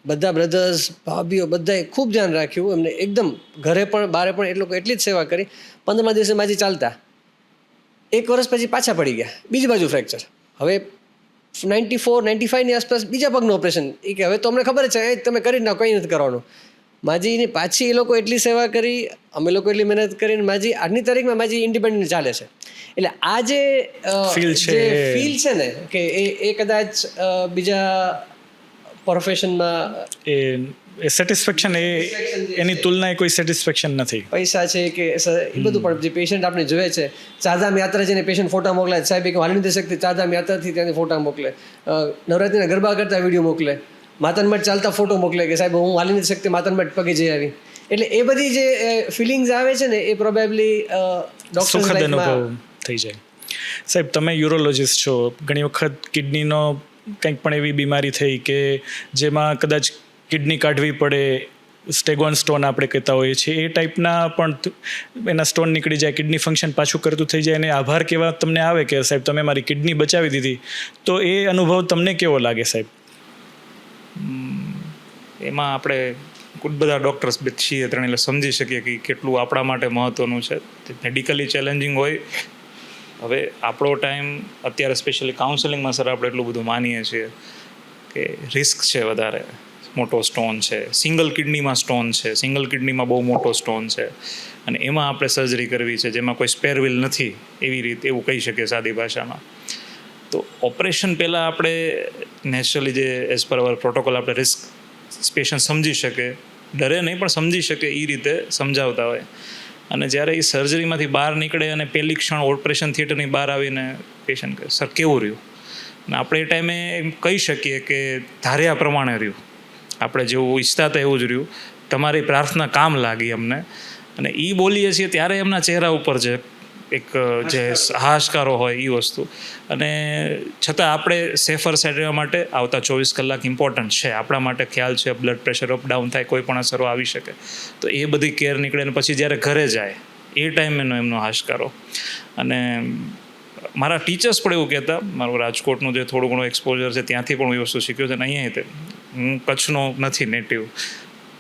S2: બધા બ્રધર્સ ભાભીઓ બધાએ ખૂબ ધ્યાન રાખ્યું. એમને એકદમ ઘરે પણ બહારે પણ એટલી જ સેવા કરી. 15મા દિવસે માજી ચાલતા, 1 વર્ષ પછી પાછા પડી ગયા, બીજી બાજુ ફ્રેક્ચર. હવે 94-95 ની આસપાસ બીજા પગનું ઓપરેશન. એ કે હવે તો અમને ખબર છે તમે કરી નાખો, કંઈ નથી કરવાનું. માજીની પાછી એ લોકો એટલી સેવા કરી, અમે લોકો એટલી મહેનત કરીને માજી આજની તારીખમાં માજી ઇન્ડિપેન્ડન્ટ ચાલે છે. એટલે આ જે ફીલ છે ને કે એ કદાચ બીજા પ્રોફેશનમાં
S1: એ સેટિસ્ફેક્શન એની તુલનાએ કોઈ સેટિસ્ફેક્શન નથી.
S2: પૈસા છે કે એ બધું, પણ જે પેશન્ટ આપણે જોઈએ છે, ચારધામ યાત્રા જઈને પેશન્ટ ફોટા મોકલે, સાહેબ કે હાલી નથી શકતી, ચારધામ યાત્રાથી ત્યાંથી ફોટા મોકલે, નવરાત્રિના ગરબા કરતા વિડીયો મોકલે. માતાનમઢ ચાલતા ફોટો મોકલે કે સાહેબ હું હાલી નથી શકતી, માતાનમઢ પગે જઈ આવી. એટલે એ બધી જે ફિલિંગ્સ આવે છે ને એ પ્રોબેબલી
S1: સુખદ અનુભવ થઈ જાય. સાહેબ તમે યુરોલોજિસ્ટ છો, ઘણી વખત કિડનીનો કંઈક પણ એવી બીમારી થઈ કે જેમાં કદાચ કિડની કાઢવી પડે, સ્ટેગોન સ્ટોન આપણે કહેતા હોઈએ છીએ, એ ટાઈપના પણ એના સ્ટોન નીકળી જાય, કિડની ફંક્શન પાછું કરતું થઈ જાય અને આભાર કેવા તમને આવે કે સાહેબ તમે મારી કિડની બચાવી દીધી, તો એ અનુભવ તમને કેવો લાગે સાહેબ?
S3: એમાં આપણે બધા ડૉક્ટર્સ છીએ ત્રણ એટલે સમજી શકીએ કે કેટલું આપણા માટે મહત્ત્વનું છે. મેડિકલી ચેલેન્જિંગ હોય. હવે આપણો ટાઈમ અત્યારે સ્પેશિયલી કાઉન્સેલિંગમાં સર આપણે એટલું બધું માનીએ છીએ કે રિસ્ક છે વધારે, મોટો સ્ટોન છે, સિંગલ કિડનીમાં સ્ટોન છે, સિંગલ કિડનીમાં બહુ મોટો સ્ટોન છે અને એમાં આપણે સર્જરી કરવી છે જેમાં કોઈ સ્પેર વ્હીલ નથી, એવી રીતે એવું કહી શકીએ સાદી ભાષામાં. તો ઓપરેશન પહેલાં આપણે નેચરલી જે એઝ પર અવર પ્રોટોકોલ આપણે રિસ્ક પેશન્ટ સમજી શકે, ડરે નહીં પણ સમજી શકે એ રીતે સમજાવતા હોય. અને જ્યારે એ સર્જરીમાંથી બહાર નીકળે અને પહેલી ક્ષણ ઓપરેશન થિયેટરની બહાર આવીને પેશન્ટ કહે સર કેવું રહ્યું, અને આપણે એ ટાઈમે એમ કહી શકીએ કે ધાર્યા પ્રમાણે રહ્યું, આપણે જેવું ઈચ્છતા હતા એવું જ રહ્યું, તમારી પ્રાર્થના કામ લાગી અમને. અને એ બોલીએ છીએ ત્યારે એમના ચહેરા ઉપર છે એક જે હાશકારો હોય એ વસ્તુ. અને છતાં આપણે સેફર સાઈડ રહેવા માટે આવતા 24 કલાક ઇમ્પોર્ટન્ટ છે આપણા માટે. ખ્યાલ છે બ્લડ પ્રેશર અપ ડાઉન થાય, કોઈ પણ અસરો આવી શકે, તો એ બધી કેર નીકળે. અને પછી જ્યારે ઘરે જાય એ ટાઈમેનો એમનો હાશકારો. અને મારા ટીચર્સ પણ એવું કહેતા, મારું રાજકોટનું જે થોડું ઘણું એક્સપોઝર છે ત્યાંથી પણ એ વસ્તુ શીખ્યો છે. અને અહીંયા હું કચ્છનો નથી નેટિવ,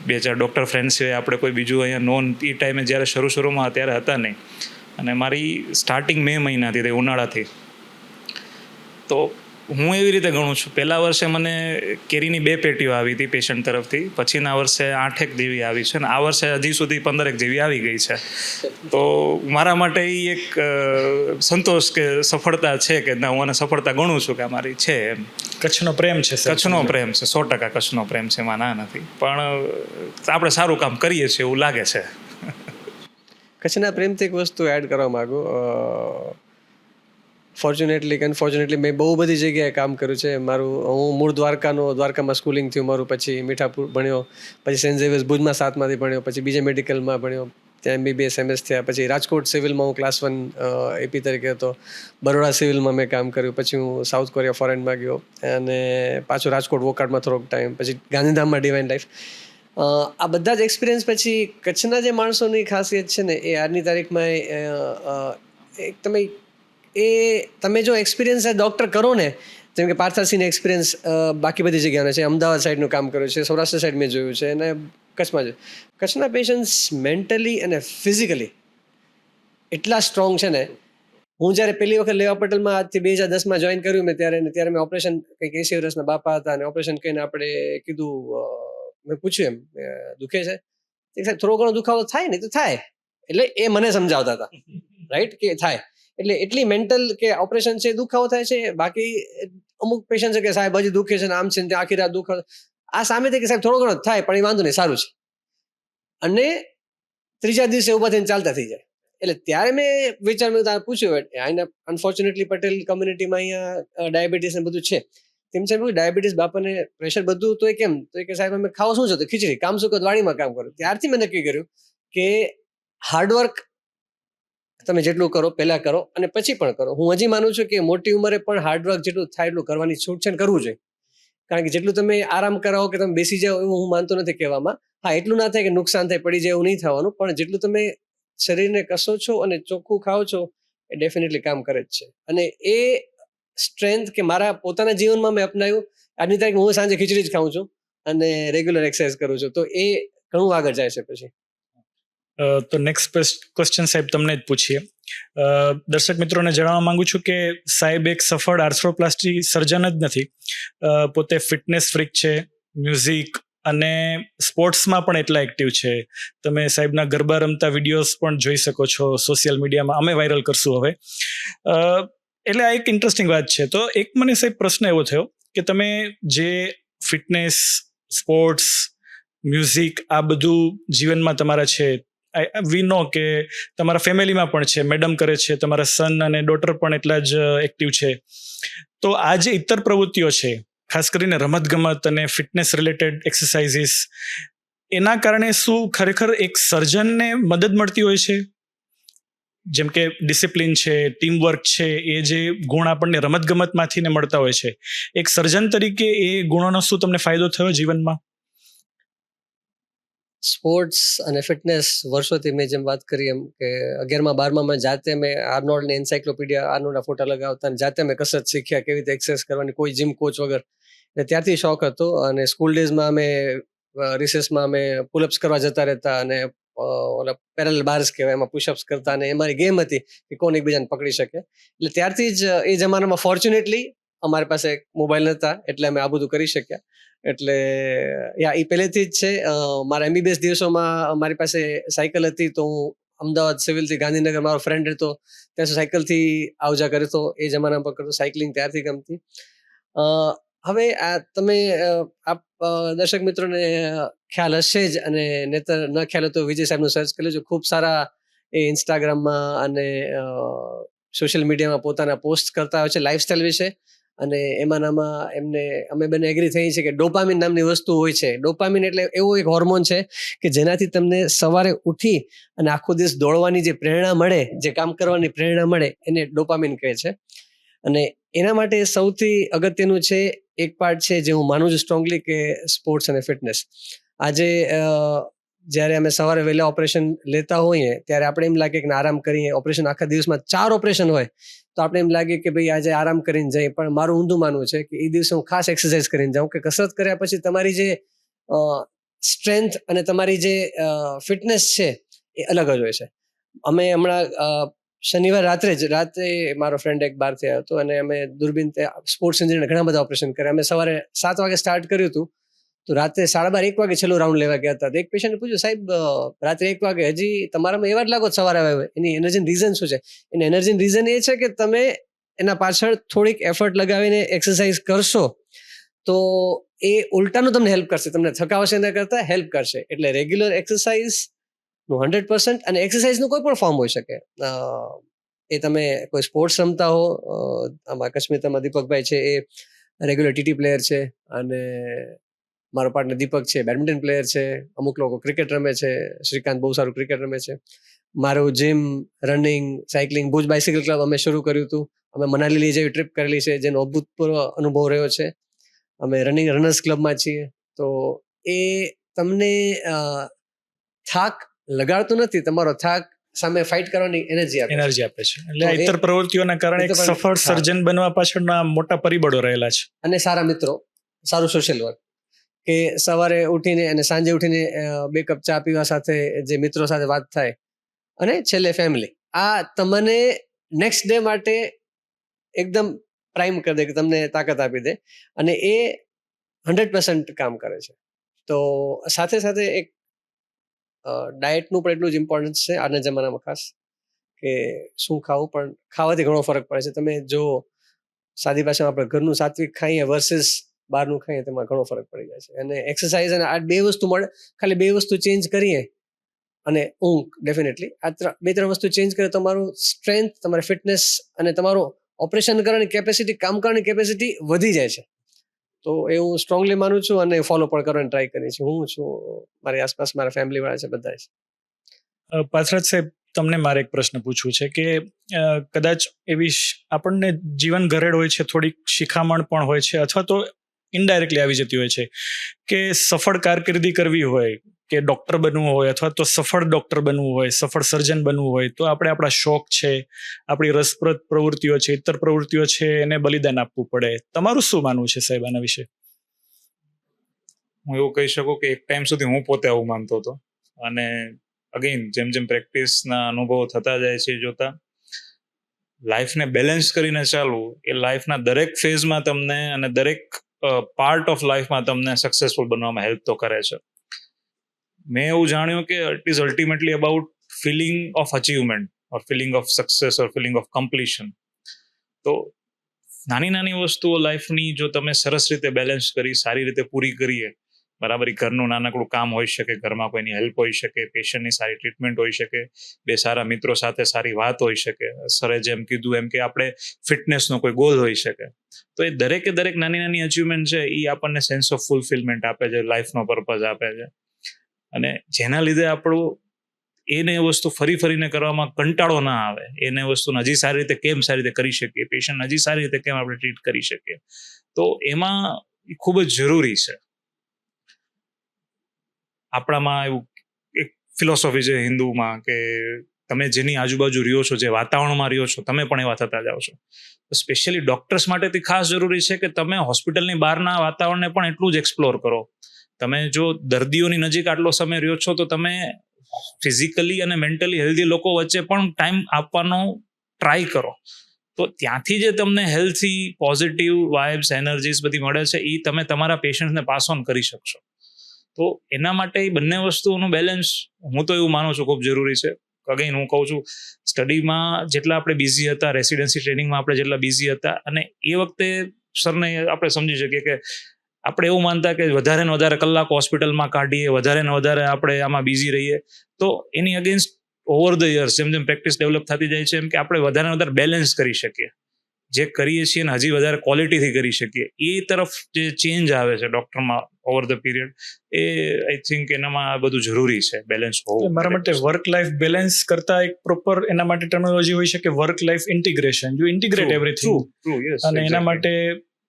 S3: 2-4 ડૉક્ટર ફ્રેન્ડ સિવાય આપણે કોઈ બીજું અહીંયા નોન એ ટાઈમે જ્યારે શરૂમાં ત્યારે હતા નહીં. અને મારી સ્ટાર્ટિંગ મે મહિનાથી થઈ, ઉનાળાથી. તો હું એવી રીતે ગણું છું, પહેલા વર્ષે મને કેરીની 2 પેટીઓ આવી હતી પેશન્ટ તરફથી, પછીના વર્ષે 8 જેવી આવી છે, અને આ વર્ષે હજી સુધી 15 જેવી આવી ગઈ છે. તો મારા માટે એ એક સંતોષ કે સફળતા છે કે ના, હું આને સફળતા ગણું છું કે અમારી છે એમ.
S1: કચ્છનો પ્રેમ છે,
S3: કચ્છનો પ્રેમ છે, 100% કચ્છનો પ્રેમ છે, એમાં ના નથી. પણ આપણે સારું કામ કરીએ છીએ એવું લાગે છે.
S2: કચ્છના પ્રેમથી એક વસ્તુ એડ કરવા માગું. ફોર્ચ્યુનેટલી કે અનફોર્ચ્યુનેટલી મેં બહુ બધી જગ્યાએ કામ કર્યું છે. હું મૂળ દ્વારકામાં સ્કૂલિંગ થયું મારું, પછી મીઠાપુર ભણ્યો, પછી સેન્ટ ઝેવિયર્સ ભુજમાં 7માંથી ભણ્યો, પછી બીજે મેડિકલમાં ભણ્યો, ત્યાં MBBS MS થયા, પછી રાજકોટ સિવિલમાં હું ક્લાસ 1 AP તરીકે હતો, બરોડા સિવિલમાં મેં કામ કર્યું, પછી હું સાઉથ કોરિયા ફોરેનમાં ગયો અને પાછું રાજકોટ વોકાર્ડમાં થોડોક ટાઈમ, પછી ગાંધીધામમાં ડિવાઇન લાઈફ. આ બધા જ એક્સપિરિયન્સ પછી કચ્છના જે માણસોની ખાસિયત છે ને એ આજની તારીખમાં એક તમે જો એક્સપિરિયન્સ ડૉક્ટર કરો ને, જેમ કે પાર્થાસીનો એક્સપિરિયન્સ બાકી બધી જગ્યાનો છે, અમદાવાદ સાઈડનું કામ કર્યું છે, સૌરાષ્ટ્ર સાઈડ મેં જોયું છે, અને કચ્છમાં છે. કચ્છના પેશન્ટ્સ મેન્ટલી અને ફિઝિકલી એટલા સ્ટ્રોંગ છે ને. હું જ્યારે પહેલી વખત લેવા પટેલમાં આજથી 2010માં જોઈન કર્યું મેં ત્યારે મેં ઓપરેશન, કંઈક 80 વર્ષના બાપા હતા અને ઓપરેશન કરીને આપણે કીધું, મેં પૂછ્યું એમ દુખે છે? સાહેબ થોડો ઘણો દુખાવો થાય ને તો થાય, એટલે એ મને સમજાવતા હતા, રાઈટ, કે થાય. એટલે એટલી મેન્ટલ કે ઓપરેશન છે, દુખાવો થાય છે. બાકી અમુક પેશન્ટ છે કે સાહેબ હજી દુખે છે ને આમ છે ને આખી રાત દુખાવો, આ સામેથી કે સાહેબ થોડો ઘણો થાય પણ એ વાંધો નહીં, સારું છે, અને 3-4 દિવસે ઊભા થઈને ચાલતા થઈ જાય. એટલે ત્યારે મેં વિચાર્યું, પૂછ્યું, અહીંયા અનફોર્ચ્યુનેટલી પટેલ કમ્યુનિટીમાં અહીંયા ડાયાબિટીસ ને બધું છે. તેમ છે ડાયાબિટીસ, બાપાને પ્રેશર, બધું, તો કેમ? તો કે સાહેબ અમે ખાવ શું છે? તો ખીચડી. કામ શું કરો? વાડીમાં કામ કરો. ત્યારથી મેં નક્કી કર્યું કે હાર્ડવર્ક તમે જેટલું કરો પહેલા કરો અને પછી પણ કરો. હું હજી માનું છું કે મોટી ઉંમરે પણ હાર્ડવર્ક જેટલું થાય એટલું કરવાની છૂટછાટ કરવું જોઈએ. કારણ કે જેટલું તમે આરામ કરાવો કે તમે બેસી જાઓ એવું હું માનતો નથી કહેવામાં. હા, એટલું ના થાય કે નુકસાન થાય, પડી જાય, એવું નહીં થવાનું, પણ જેટલું તમે શરીરને કસો છો અને ચોખ્ખું ખાઓ છો એ ડેફિનેટલી કામ કરે જ છે. અને એ સ્ટ્રેન્થ કે મારા પોતાના જીવનમાં મેં અપનાવ્યું. આજની તારીખ હું સાંજે ખીચડી જ ખાઉં છું અને રેગ્યુલર એક્સરસાઇઝ કરું છું, તો એ ઘણું આગળ જાય છે. પછી
S1: તો નેક્સ્ટ ક્વેશ્ચન સાહેબ તમને જ પૂછીએ. દર્શક મિત્રોને જણાવવા માંગુ છું કે સાહેબ એક સફળ આર્થ્રોપ્લાસ્ટી સર્જન જ નથી, પોતે ફિટનેસ ફ્રીક છે, મ્યુઝિક અને સ્પોર્ટ્સમાં પણ એટલા એક્ટિવ છે. તમે સાહેબના ગરબા રમતા વિડીયોઝ પણ જોઈ શકો છો સોશિયલ મીડિયામાં, અમે વાયરલ કરશું હવે. એટલે આ એક ઇન્ટરેસ્ટિંગ વાત છે. તો એક મને સાહેબ પ્રશ્ન એવો થયો કે તમે જે ફિટનેસ, સ્પોર્ટ્સ, મ્યુઝિક આ બધું જીવનમાં તમારા છે, વી નો કે તમારા ફેમિલીમાં પણ છે, મેડમ કરે છે, તમારા સન અને ડોટર પણ એટલા જ એક્ટિવ છે. તો આ જે ઇતર પ્રવૃત્તિઓ છે, ખાસ કરીને રમતગમત અને ફિટનેસ રિલેટેડ એક્સરસાઇઝીસ, એના કારણે શું ખરેખર એક સર્જનને મદદ મળતી હોય છે? જેમ કે ડિસિપ્લિન છે, ટીમવર્ક છે, એ જે ગુણ આપણને રમતગમતમાંથી ને મળતા હોય છે, એક સર્જન તરીકે એ ગુણોનો શું તમને ફાયદો થયો જીવનમાં?
S2: સ્પોર્ટ્સ અને ફિટનેસ વર્ષોથી મેં જેમ વાત કરી એમ કે 11મા 12મામાં જાતે મેં આર્નોલ્ડની એન્સાઇક્લોપીડિયા આર્નોલ્ડના ફોટા લગાવતા અને જાતે મેં કસરત શીખ્યા કેવી રીતે એક્સરસાઇઝ કરવાની, કોઈ જીમ કોચ વગર. એટલે ત્યારથી શોખ હતો. અને સ્કૂલ ડેઝમાં અમે રિસેસમાં અમે પુલઅપ્સ કરવા જતા રહેતા અને ઓલા પેરેલલ બાર્સ કહેવાય એમાં પુશઅપ્સ કરતા, અને એ મારી ગેમ હતી કે કોણ એકબીજાને પકડી શકે. એટલે ત્યારથી જ એ જમાનામાં ફોર્ચ્યુનેટલી અમારી પાસે મોબાઈલ નહોતા એટલે અમે આ બધું કરી શક્યા. એટલે એ પહેલેથી જ છે. મારા એમબીબીએસ દિવસોમાં મારી પાસે સાયકલ હતી તો હું અમદાવાદ સિવિલથી ગાંધીનગર મારો ફ્રેન્ડ રહેતો ત્યાં સાયકલથી આવજા કરતો. એ જમાના પર કરતો સાયકલિંગ ત્યારથી ગમતી. હવે આ તમે આપ દર્શક મિત્રોને ખ્યાલ હશે જ, અને નહીતર ન ખ્યાલ હોય તો વિજય સાહેબનું સર્ચ કરી લેજો. ખૂબ સારા એ ઇન્સ્ટાગ્રામમાં અને સોશિયલ મીડિયામાં પોતાના પોસ્ટ કરતા હોય છે લાઈફસ્ટાઈલ વિશે. અને એમાંનામાં એમને અમે બંને એગ્રી થઈ છે કે ડોપામિન નામની વસ્તુ હોય છે. ડોપામિન એટલે એવો એક હોર્મોન છે કે જેનાથી તમને સવારે ઉઠી અને આખો દિવસ દોડવાની જે પ્રેરણા મળે, જે કામ કરવાની પ્રેરણા મળે, એને ડોપામિન કહે છે. અને એના માટે સૌથી અગત્યનું છે એક પાર્ટ છે જે હું માનું છું સ્ટ્રોંગલી કે સ્પોર્ટ્સ અને ફિટનેસ. આજે જ્યારે અમે સવારે વહેલા ઓપરેશન લેતા હોઈએ ત્યારે આપણે એમ લાગે કે આરામ કરીએ. ઓપરેશન આખા દિવસમાં 4 ઓપરેશન હોય તો આપણે એમ લાગે કે ભાઈ આજે આરામ કરીને જઈએ. પણ મારું ઊંધું માનવું છે કે એ દિવસે હું ખાસ એક્સરસાઇઝ કરીને જાઉં, કે કસરત કર્યા પછી તમારી જે સ્ટ્રેન્થ અને તમારી જે ફિટનેસ છે એ અલગ જ હોય છે. અમે હમણાં શનિવાર રાત્રે મારો ફ્રેન્ડ એક બહારથી આવ્યો હતો અને અમે દૂરબીન સ્પોર્ટ્સ ઇન્જિનિયર ઘણા બધા ઓપરેશન કર્યા. અમે સવારે 7 વાગે સ્ટાર્ટ કર્યું હતું તો રાત્રે 12:30 1 વાગે છેલ્લું રાઉન્ડ લેવા ગયા હતા. એક પેશન્ટે પૂછ્યું, સાહેબ રાત્રે 1 વાગે હજી તમારામાં એવા જ લાગો સવારે આવે? એની એનર્જીનું રીઝન શું છે? એની એનર્જીનું રીઝન એ છે કે તમે એના પાછળ થોડીક એફર્ટ લગાવીને એક્સરસાઇઝ કરશો તો એ ઉલટાનું તમને હેલ્પ કરશે, તમને થકાવશે એના કરતાં હેલ્પ કરશે. એટલે રેગ્યુલર એક્સરસાઇઝ 100%. અને એક્સરસાઇઝનું કોઈ પણ ફોર્મ હોઈ શકે. એ તમે કોઈ સ્પોર્ટ્સ રમતા હો, આમાં કશ્મીરમાં દીપકભાઈ છે એ રેગ્યુલર ટીટી પ્લેયર છે, અને મારો પાર્ટનર દીપક છે બેડમિન્ટન પ્લેયર છે, અમુક લોકો ક્રિકેટ રમે છે, શ્રીકાંત બહુ સારું ક્રિકેટ રમે છે. મારું gym, running, cycling, Bhuj bicycle club અમે શરૂ કર્યું હતું. અમે મનાલી જેવી ટ્રીપ કરેલી છે જેનો અભૂતપૂર્વ અનુભવ રહ્યો છે. અમે રનર્સ ક્લબમાં છીએ. તો એ તમને થાક લગાડતું નથી, તમારો થાક સામે ફાઇટ કરવાની એનર્જી આપે
S1: છે. એટલે આ ઇતર પ્રવૃત્તિઓના કારણે એક સફળ સર્જન બનવા પાછળના મોટા પરિબળો રહેલા છે.
S2: અને સારા મિત્રો, સારું સોશિયલ વર્ક, કે સવારે ઉઠીને અને સાંજે ઉઠીને 2 કપ ચા પીવા સાથે જે મિત્રો સાથે વાત થાય, અને છેલ્લે ફેમિલી. આ તમને નેક્સ્ટ ડે માટે એકદમ પ્રાઇમ કરી દે, કે તમને તાકાત આપી દે, અને એ 100% કામ કરે છે. તો સાથે સાથે એક ડાયટનું પણ એટલું જ ઇમ્પોર્ટન્સ છે આજના જમાનામાં, ખાસ કે શું ખાવું. પણ ખાવાથી ઘણો ફરક પડે છે. તમે જો સાદી ભાષામાં આપણે ઘરનું સાત્વિક ખાઈએ વર્સિસ બહારનું ખાઈએ તેમાં ઘણો ફરક પડી જાય છે. અને એક્સરસાઇઝ અને આ 2 વસ્તુ મળે, ખાલી 2 વસ્તુ ચેન્જ કરીએ, અને ઊંઘ ડેફિનેટલી આ 2-3 વસ્તુ ચેન્જ કરે, તમારું સ્ટ્રેન્થ, તમારી ફિટનેસ અને તમારું ઓપરેશન કરવાની કેપેસિટી, કામ કરવાની કેપેસિટી વધી જાય છે. તો એ હું સ્ટ્રોંગલી માનું છું અને ફોલો પણ કરવાની ટ્રાય કરી છે. હું છું, મારી આસપાસ મારા ફેમિલી વાળા છે, બધા છે.
S1: પાથરાજ સાહેબ, તમને મારે એક પ્રશ્ન પૂછવું છે કે કદાચ એવી આપણને જીવન ઘરેડ હોય છે, થોડીક શિખામણ પણ હોય છે, અથવા તો ઇનડાયરેક્ટલી આવી જતી હોય છે કે સફળ કારકિર્દી કરવી હોય, કે ડૉક્ટર બનવું હોય, અથવા તો સફળ ડૉક્ટર બનવું હોય, સફળ સર્જન બનવું હોય, તો આપણે આપણા શોખ છે, આપણી રસપ્રદ પ્રવૃત્તિઓ છે, ઇતર પ્રવૃત્તિઓ છે, એને બલિદાન આપવું પડે. તમારું શું માનવું છે સાહેબ આના વિશે?
S3: હું એવું કહી શકું કે એક ટાઈમ સુધી હું પોતે આવું માનતો હતો, અને અગેન જેમ પ્રેક્ટિસના અનુભવો થતા જાય છે, જોતા લાઈફને બેલેન્સ કરીને ચાલવું એ લાઈફના દરેક ફેઝમાં તમને અને દરેક પાર્ટ ઓફ લાઈફમાં તમને સક્સેસફુલ બનવામાં હેલ્પ તો કરે છે. મેં એવું જાણ્યું કે it is ultimately about feeling of achievement or feeling of success or feeling of completion. તો નાની વસ્તુઓ લાઈફની જો તમે સરસ રીતે બેલેન્સ કરી, સારી રીતે પૂરી કરીએ, બરાબર. એ ઘરનું નાનકડું કામ હોઈ શકે, ઘરમાં કોઈની હેલ્પ હોઈ શકે, પેશન્ટની સારી ટ્રીટમેન્ટ હોઈ શકે, બે સારા મિત્રો સાથે સારી વાત હોઈ શકે, સરે જેમ કીધું એમ કે આપણે ફિટનેસનો કોઈ ગોલ હોઈ શકે. તો એ દરેકે દરેક નાની નાની અચીવમેન્ટ છે એ આપણને સેન્સ ઓફ ફુલફિલમેન્ટ આપે છે, લાઈફનો પર્પઝ આપે છે, અને જેના લીધે આપણું એને એ વસ્તુ ફરીને કરવામાં કંટાળો ના આવે, એને વસ્તુને હજી સારી રીતે કેમ સારી રીતે કરી શકીએ, પેશન્ટ હજી સારી રીતે કેમ આપણે ટ્રીટ કરી શકીએ, તો એમાં ખૂબ જ જરૂરી છે. આપણામાં એવું એક ફિલોસોફી છે હિન્દુમાં કે તમે જેની આજુબાજુ રહ્યો છો, જે વાતાવરણમાં રહ્યો છો, તમે પણ એવા થતા જાઓ છો. તો સ્પેશિયલી ડોક્ટર્સ માટેથી ખાસ જરૂરી છે કે તમે હોસ્પિટલની બહારના વાતાવરણને પણ એટલું જ એક્સપ્લોર કરો. તમે જો દર્દીઓની નજીક આટલો સમય રહ્યો છો તો તમે ફિઝિકલી અને મેન્ટલી હેલ્ધી લોકો વચ્ચે પણ ટાઈમ આપવાનો ટ્રાય કરો. તો ત્યાંથી જે તમને હેલ્થી પોઝિટિવ વાઇબ્સ, એનર્જીસ બધી મળે છે એ તમે તમારા પેશન્ટને પાસ ઓન કરી શકશો. તો એના માટે એ બંને વસ્તુઓનું બેલેન્સ હું તો એવું માનું છું ખૂબ જરૂરી છે. અગેન હું કહું છું, સ્ટડીમાં જેટલા આપણે બિઝી હતા, રેસિડેન્સી ટ્રેનિંગમાં આપણે જેટલા બિઝી હતા, અને એ વખતે સરને આપણે સમજી શકીએ કે આપણે એવું માનતા કે વધારે ને વધારે કલાકો હોસ્પિટલમાં કાઢીએ, વધારે ને વધારે આપણે આમાં બિઝી રહીએ. તો એની અગેન્સ્ટ ઓવર ધ યર્સ જેમ જેમ પ્રેક્ટિસ ડેવલપ થતી જાય છે એમ કે આપણે વધારે ને વધારે બેલેન્સ કરી શકીએ, જે કરીએ છીએ ને હજી વધારે ક્વોલિટીથી કરી શકીએ, એ તરફ જે ચેન્જ આવે છે ડૉક્ટરમાં ઓવર ધ પીરિયડ, એ આઈ થિંક એનામાં આ બધું જરૂરી છે, બેલેન્સ હોવું.
S1: મારા માટે વર્ક લાઈફ બેલેન્સ કરતા એક પ્રોપર એના માટે ટર્મિનોલોજી હોઈ શકે work life integration. You integrate everything, અને એના માટે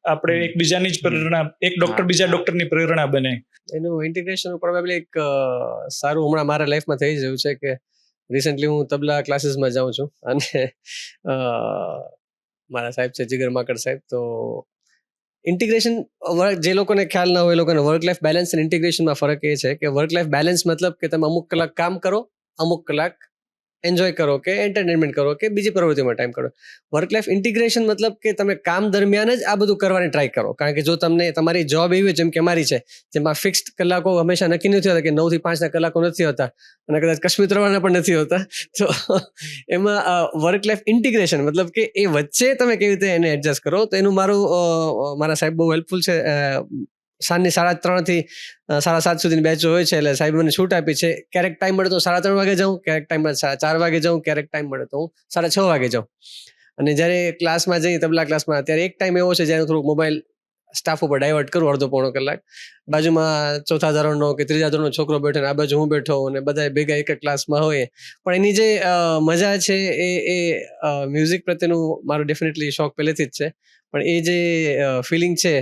S1: આપણે એકબીજાની જ પ્રેરણા, એક ડોક્ટર બીજા ડોક્ટરની પ્રેરણા બને.
S2: એનું ઇન્ટિગ્રેશન પ્રોબેબલી એક સારું હમણાં મારા લાઈફમાં થઈ રહ્યું છે કે રિસેન્ટલી હું તબલા ક્લાસીસમાં જાઉં છું, અને મારા સાહેબ છે જીગર માકડ સાહેબ. તો ઇન્ટિગ્રેશન, જે લોકોને ખ્યાલ ના હોય એ લોકોને વર્ક લાઈફ બેલેન્સ અને ઇન્ટિગ્રેશનમાં ફરક એ છે કે વર્ક લાઈફ બેલેન્સ મતલબ કે તમે અમુક કલાક કામ કરો, અમુક કલાક એન્જોય કરો કે એન્ટરટેનમેન્ટ કરો કે બીજી પ્રવૃત્તિમાં ટાઈમ કરો. વર્ક લાઈફ ઇન્ટિગ્રેશન મતલબ કે તમે કામ દરમિયાન જ આ બધું કરવાની ટ્રાય કરો. કારણ કે જો તમને તમારી જોબ એવી જેમ કે અમારી છે, જેમાં ફિક્સ્ડ કલાકો હંમેશા નક્કી નથી હોતા, કે 9 થી 5 કલાકો નથી હોતા, અને કદાચ કશ્મીર રવાના પણ નથી હોતા. તો એમાં વર્ક લાઈફ ઇન્ટિગ્રેશન મતલબ કે એ વચ્ચે તમે કેવી રીતે એને એડજસ્ટ કરો. તો એનું મારા સાહેબ બહુ હેલ્પફુલ છે. સાંજની 3:30 થી 7:30 સુધીની બેચ હોય છે, એટલે સાહેબ મને છૂટ આપી છે. ક્યારેક ટાઈમ મળે તો 3:30 વાગે જાઉં, ક્યારેક ટાઈમ મળે 4 વાગે જાઉં, ક્યારેક ટાઈમ મળે તો હું 6:30 વાગે જાઉં. અને જ્યારે ક્લાસમાં જઈએ, તબલા ક્લાસમાં, ત્યારે એક ટાઈમ એવો છે જ્યારે થોડુંક મોબાઈલ સ્ટાફ ઉપર ડાયવર્ટ કરું, અડધો પોણો કલાક. બાજુમાં 4થા ધોરણનો કે 3જા ધોરણનો છોકરો બેઠો, આ બાજુ હું બેઠો, અને બધા ભેગા એક ક્લાસમાં હોય. પણ એની જે મજા છે એ મ્યુઝિક પ્રત્યેનું મારું ડેફિનેટલી શોખ પહેલેથી જ છે, પણ એ જે ફિલિંગ છે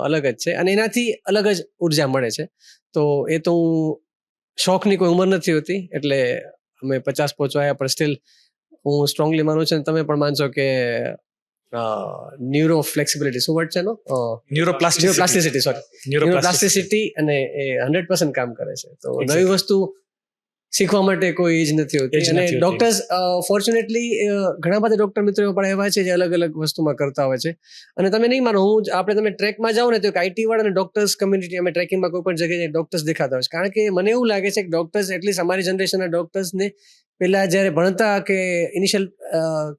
S2: અલગ જ છે, અને એનાથી અલગ જ ઉર્જા મળે છે. તો એ તો શોખની કોઈ ઉંમર નથી હોતી, એટલે અમે 50 પહોંચવાયા, પણ સ્ટીલ હું સ્ટ્રોંગલી માનું છું, તમે પણ માનશો કે ન્યુરો ફ્લેક્સિબિલિટી, શું વર્ડ છે એનો? ન્યુરોપ્લાસ્ટિસિટી, સોરી, ન્યુરોપ્લાસ્ટિસિટી, અને એ 100% કામ કરે છે. તો નવી વસ્તુ શીખવા માટે કોઈ એજ નથી હોતી. અને ડોક્ટર્સ ફોર્ચ્યુનેટલી ઘણા બધા ડોક્ટર મિત્રો પણ એવા છે જે અલગ અલગ વસ્તુમાં કરતા હોય છે. અને તમે નહીં માનો, તમે ટ્રેકમાં જાઓ ને તો આઈટી વાળા અને ડોક્ટર્સ કમ્યુનિટી, અમે ટ્રેકિંગમાં કોઈ પણ જગ્યાએ ડોક્ટર્સ દેખાતા હોય છે. કારણ કે મને એવું લાગે છે કે ડોક્ટર્સ, એટલીસ્ટ અમારી જનરેશનના ડોક્ટર્સને પહેલા જ્યારે ભણતા કે ઇનિશિયલ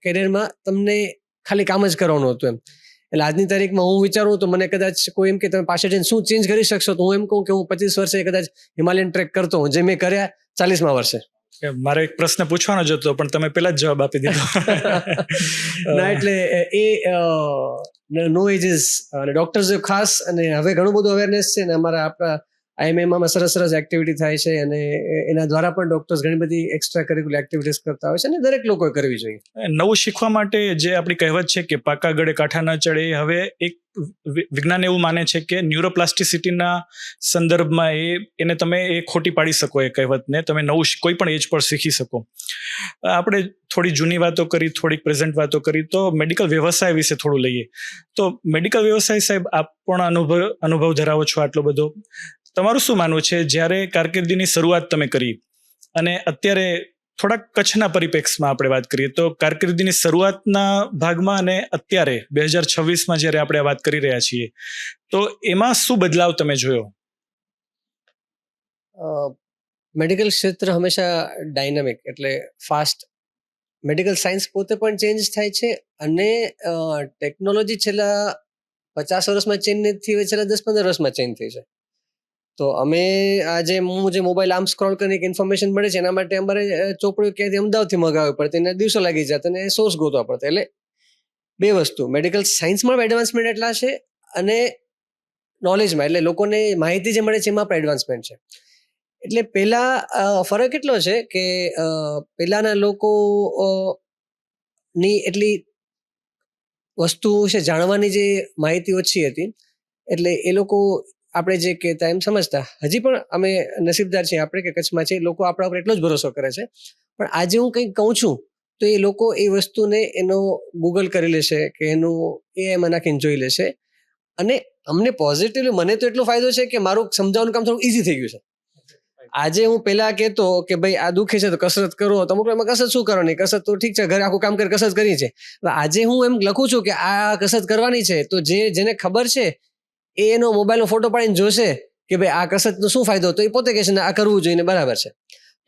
S2: કેરિયરમાં તમને ખાલી કામ જ કરવાનું હતું એમ. એટલે આજની તારીખમાં હું વિચારું તો મને કદાચ કોઈ એમ કે તમે પાછળ જઈને શું ચેન્જ કરી શકશો, તો હું એમ કહું કે હું 25 વર્ષે કદાચ હિમાલયન ટ્રેક કરતો હું, જે મેં કર્યા 40મા વર્ષે.
S1: મારો એક પ્રશ્ન પૂછવાનો જ હતો, પણ તમે પહેલા જ જવાબ આપી દીધો.
S2: ના, એટલે એ નો એજીસ અને ડોક્ટર્સ ખાસ, અને હવે ઘણું બધું અવેરનેસ છે ને અમારા આપણા આઈએમએમાં સરસ એક્ટિવિટી થાય છે, અને એના દ્વારા પણ ડોક્ટર્સ ઘણી બધી એક્સ્ટ્રા કરિક્યુલર એક્ટિવિટીઝ કરતા હોય છે, અને દરેક લોકોએ કરવી જોઈએ.
S1: નવું શીખવા માટે જે આપણી કહેવત છે કે પાકા ગળે કાંઠા ન ચડે, હવે એક વિજ્ઞાન એવું માને છે કે ન્યુરોપ્લાસ્ટિસિટીના સંદર્ભમાં એને તમે એ ખોટી પાડી શકો, એ કહેવતને તમે નવું કોઈ પણ એજ પર શીખી શકો. આપણે થોડી જૂની વાતો કરી, થોડીક પ્રેઝન્ટ વાતો કરી, તો મેડિકલ વ્યવસાય વિશે થોડું લઈએ. તો મેડિકલ વ્યવસાય, સાહેબ, આપ પણ અનુભવ ધરાવો છો આટલો બધો. તમારું શું માનવું છે, જ્યારે કારકિર્દીની શરૂઆત તમે કરી અને અત્યારે થોડાક કચ્છના પરિપ્રેક્ષમાં આપણે વાત કરીએ, તો કારકિર્દીની શરૂઆતના ભાગમાં અને અત્યારે 2026માં જ્યારે આપણે વાત કરી રહ્યા છીએ, તો એમાં શું બદલાવ તમે જોયો?
S2: મેડિકલ ક્ષેત્ર હંમેશા ડાયનામિક, એટલે ફાસ્ટ. મેડિકલ સાયન્સ પોતે પણ ચેન્જ થાય છે, અને ટેકનોલોજી છેલ્લા 50 વર્ષમાં ચેન્જ નથી થઈ, છેલ્લા 10-15 વર્ષમાં ચેન્જ થઈ છે. તો અમે આજે હું જે મોબાઈલ આમ સ્ક્રોલ કરીને એક ઇન્ફોર્મેશન મળે છે એના માટે અમારે ચોપડીઓ ક્યાંથી અમદાવાદથી મગાવવી પડતી એને દિવસો લાગી જતા અને સોર્સ ગોતવા પડતા. એટલે બે વસ્તુ, મેડિકલ સાયન્સમાં એડવાન્સમેન્ટ એટલા છે અને નોલેજમાં એટલે લોકોને માહિતી જે મળે છે એમાં પણ એડવાન્સમેન્ટ છે. એટલે પહેલા ફરક એટલો છે કે પહેલાના લોકો ની એટલી વસ્તુ છે જાણવાની જે માહિતી ઓછી હતી, એટલે એ લોકો આપણે જે કહેતા એમ સમજતા. હજી પણ અમે નસીબદાર છીએ આપણે કે કચ્છમાં છે લોકો આપણા ઉપર એટલો જ ભરોસો કરે છે. પણ આજે હું કંઈક કહું છું તો એ લોકો એ વસ્તુને એનો ગૂગલ કરી લેશે કે એનું એઆઈમાં નાખીને જોઈ લેશે. અને અમને પોઝિટિવલી મને તો એટલો ફાયદો છે કે મારું સમજાવવાનું કામ થોડું ઇઝી થઈ ગયું છે. આજે હું પહેલા કહેતો કે ભાઈ આ દુખે છે તો કસરત કરો, તો અમુક એમાં કસરત શું કરવાની, કસરત તો ઠીક છે ઘરે આખું કામ કરી કસરત કરી છે. આજે હું એમ લખું છું કે આ કસરત કરવાની છે તો જેને ખબર છે એ એનો મોબાઈલનો ફોટો પાડીને જોશે કે ભાઈ આ કસરતનો શું ફાયદો, તો એ પોતે કહેશે ને આ કરવું જોઈએ ને બરાબર છે.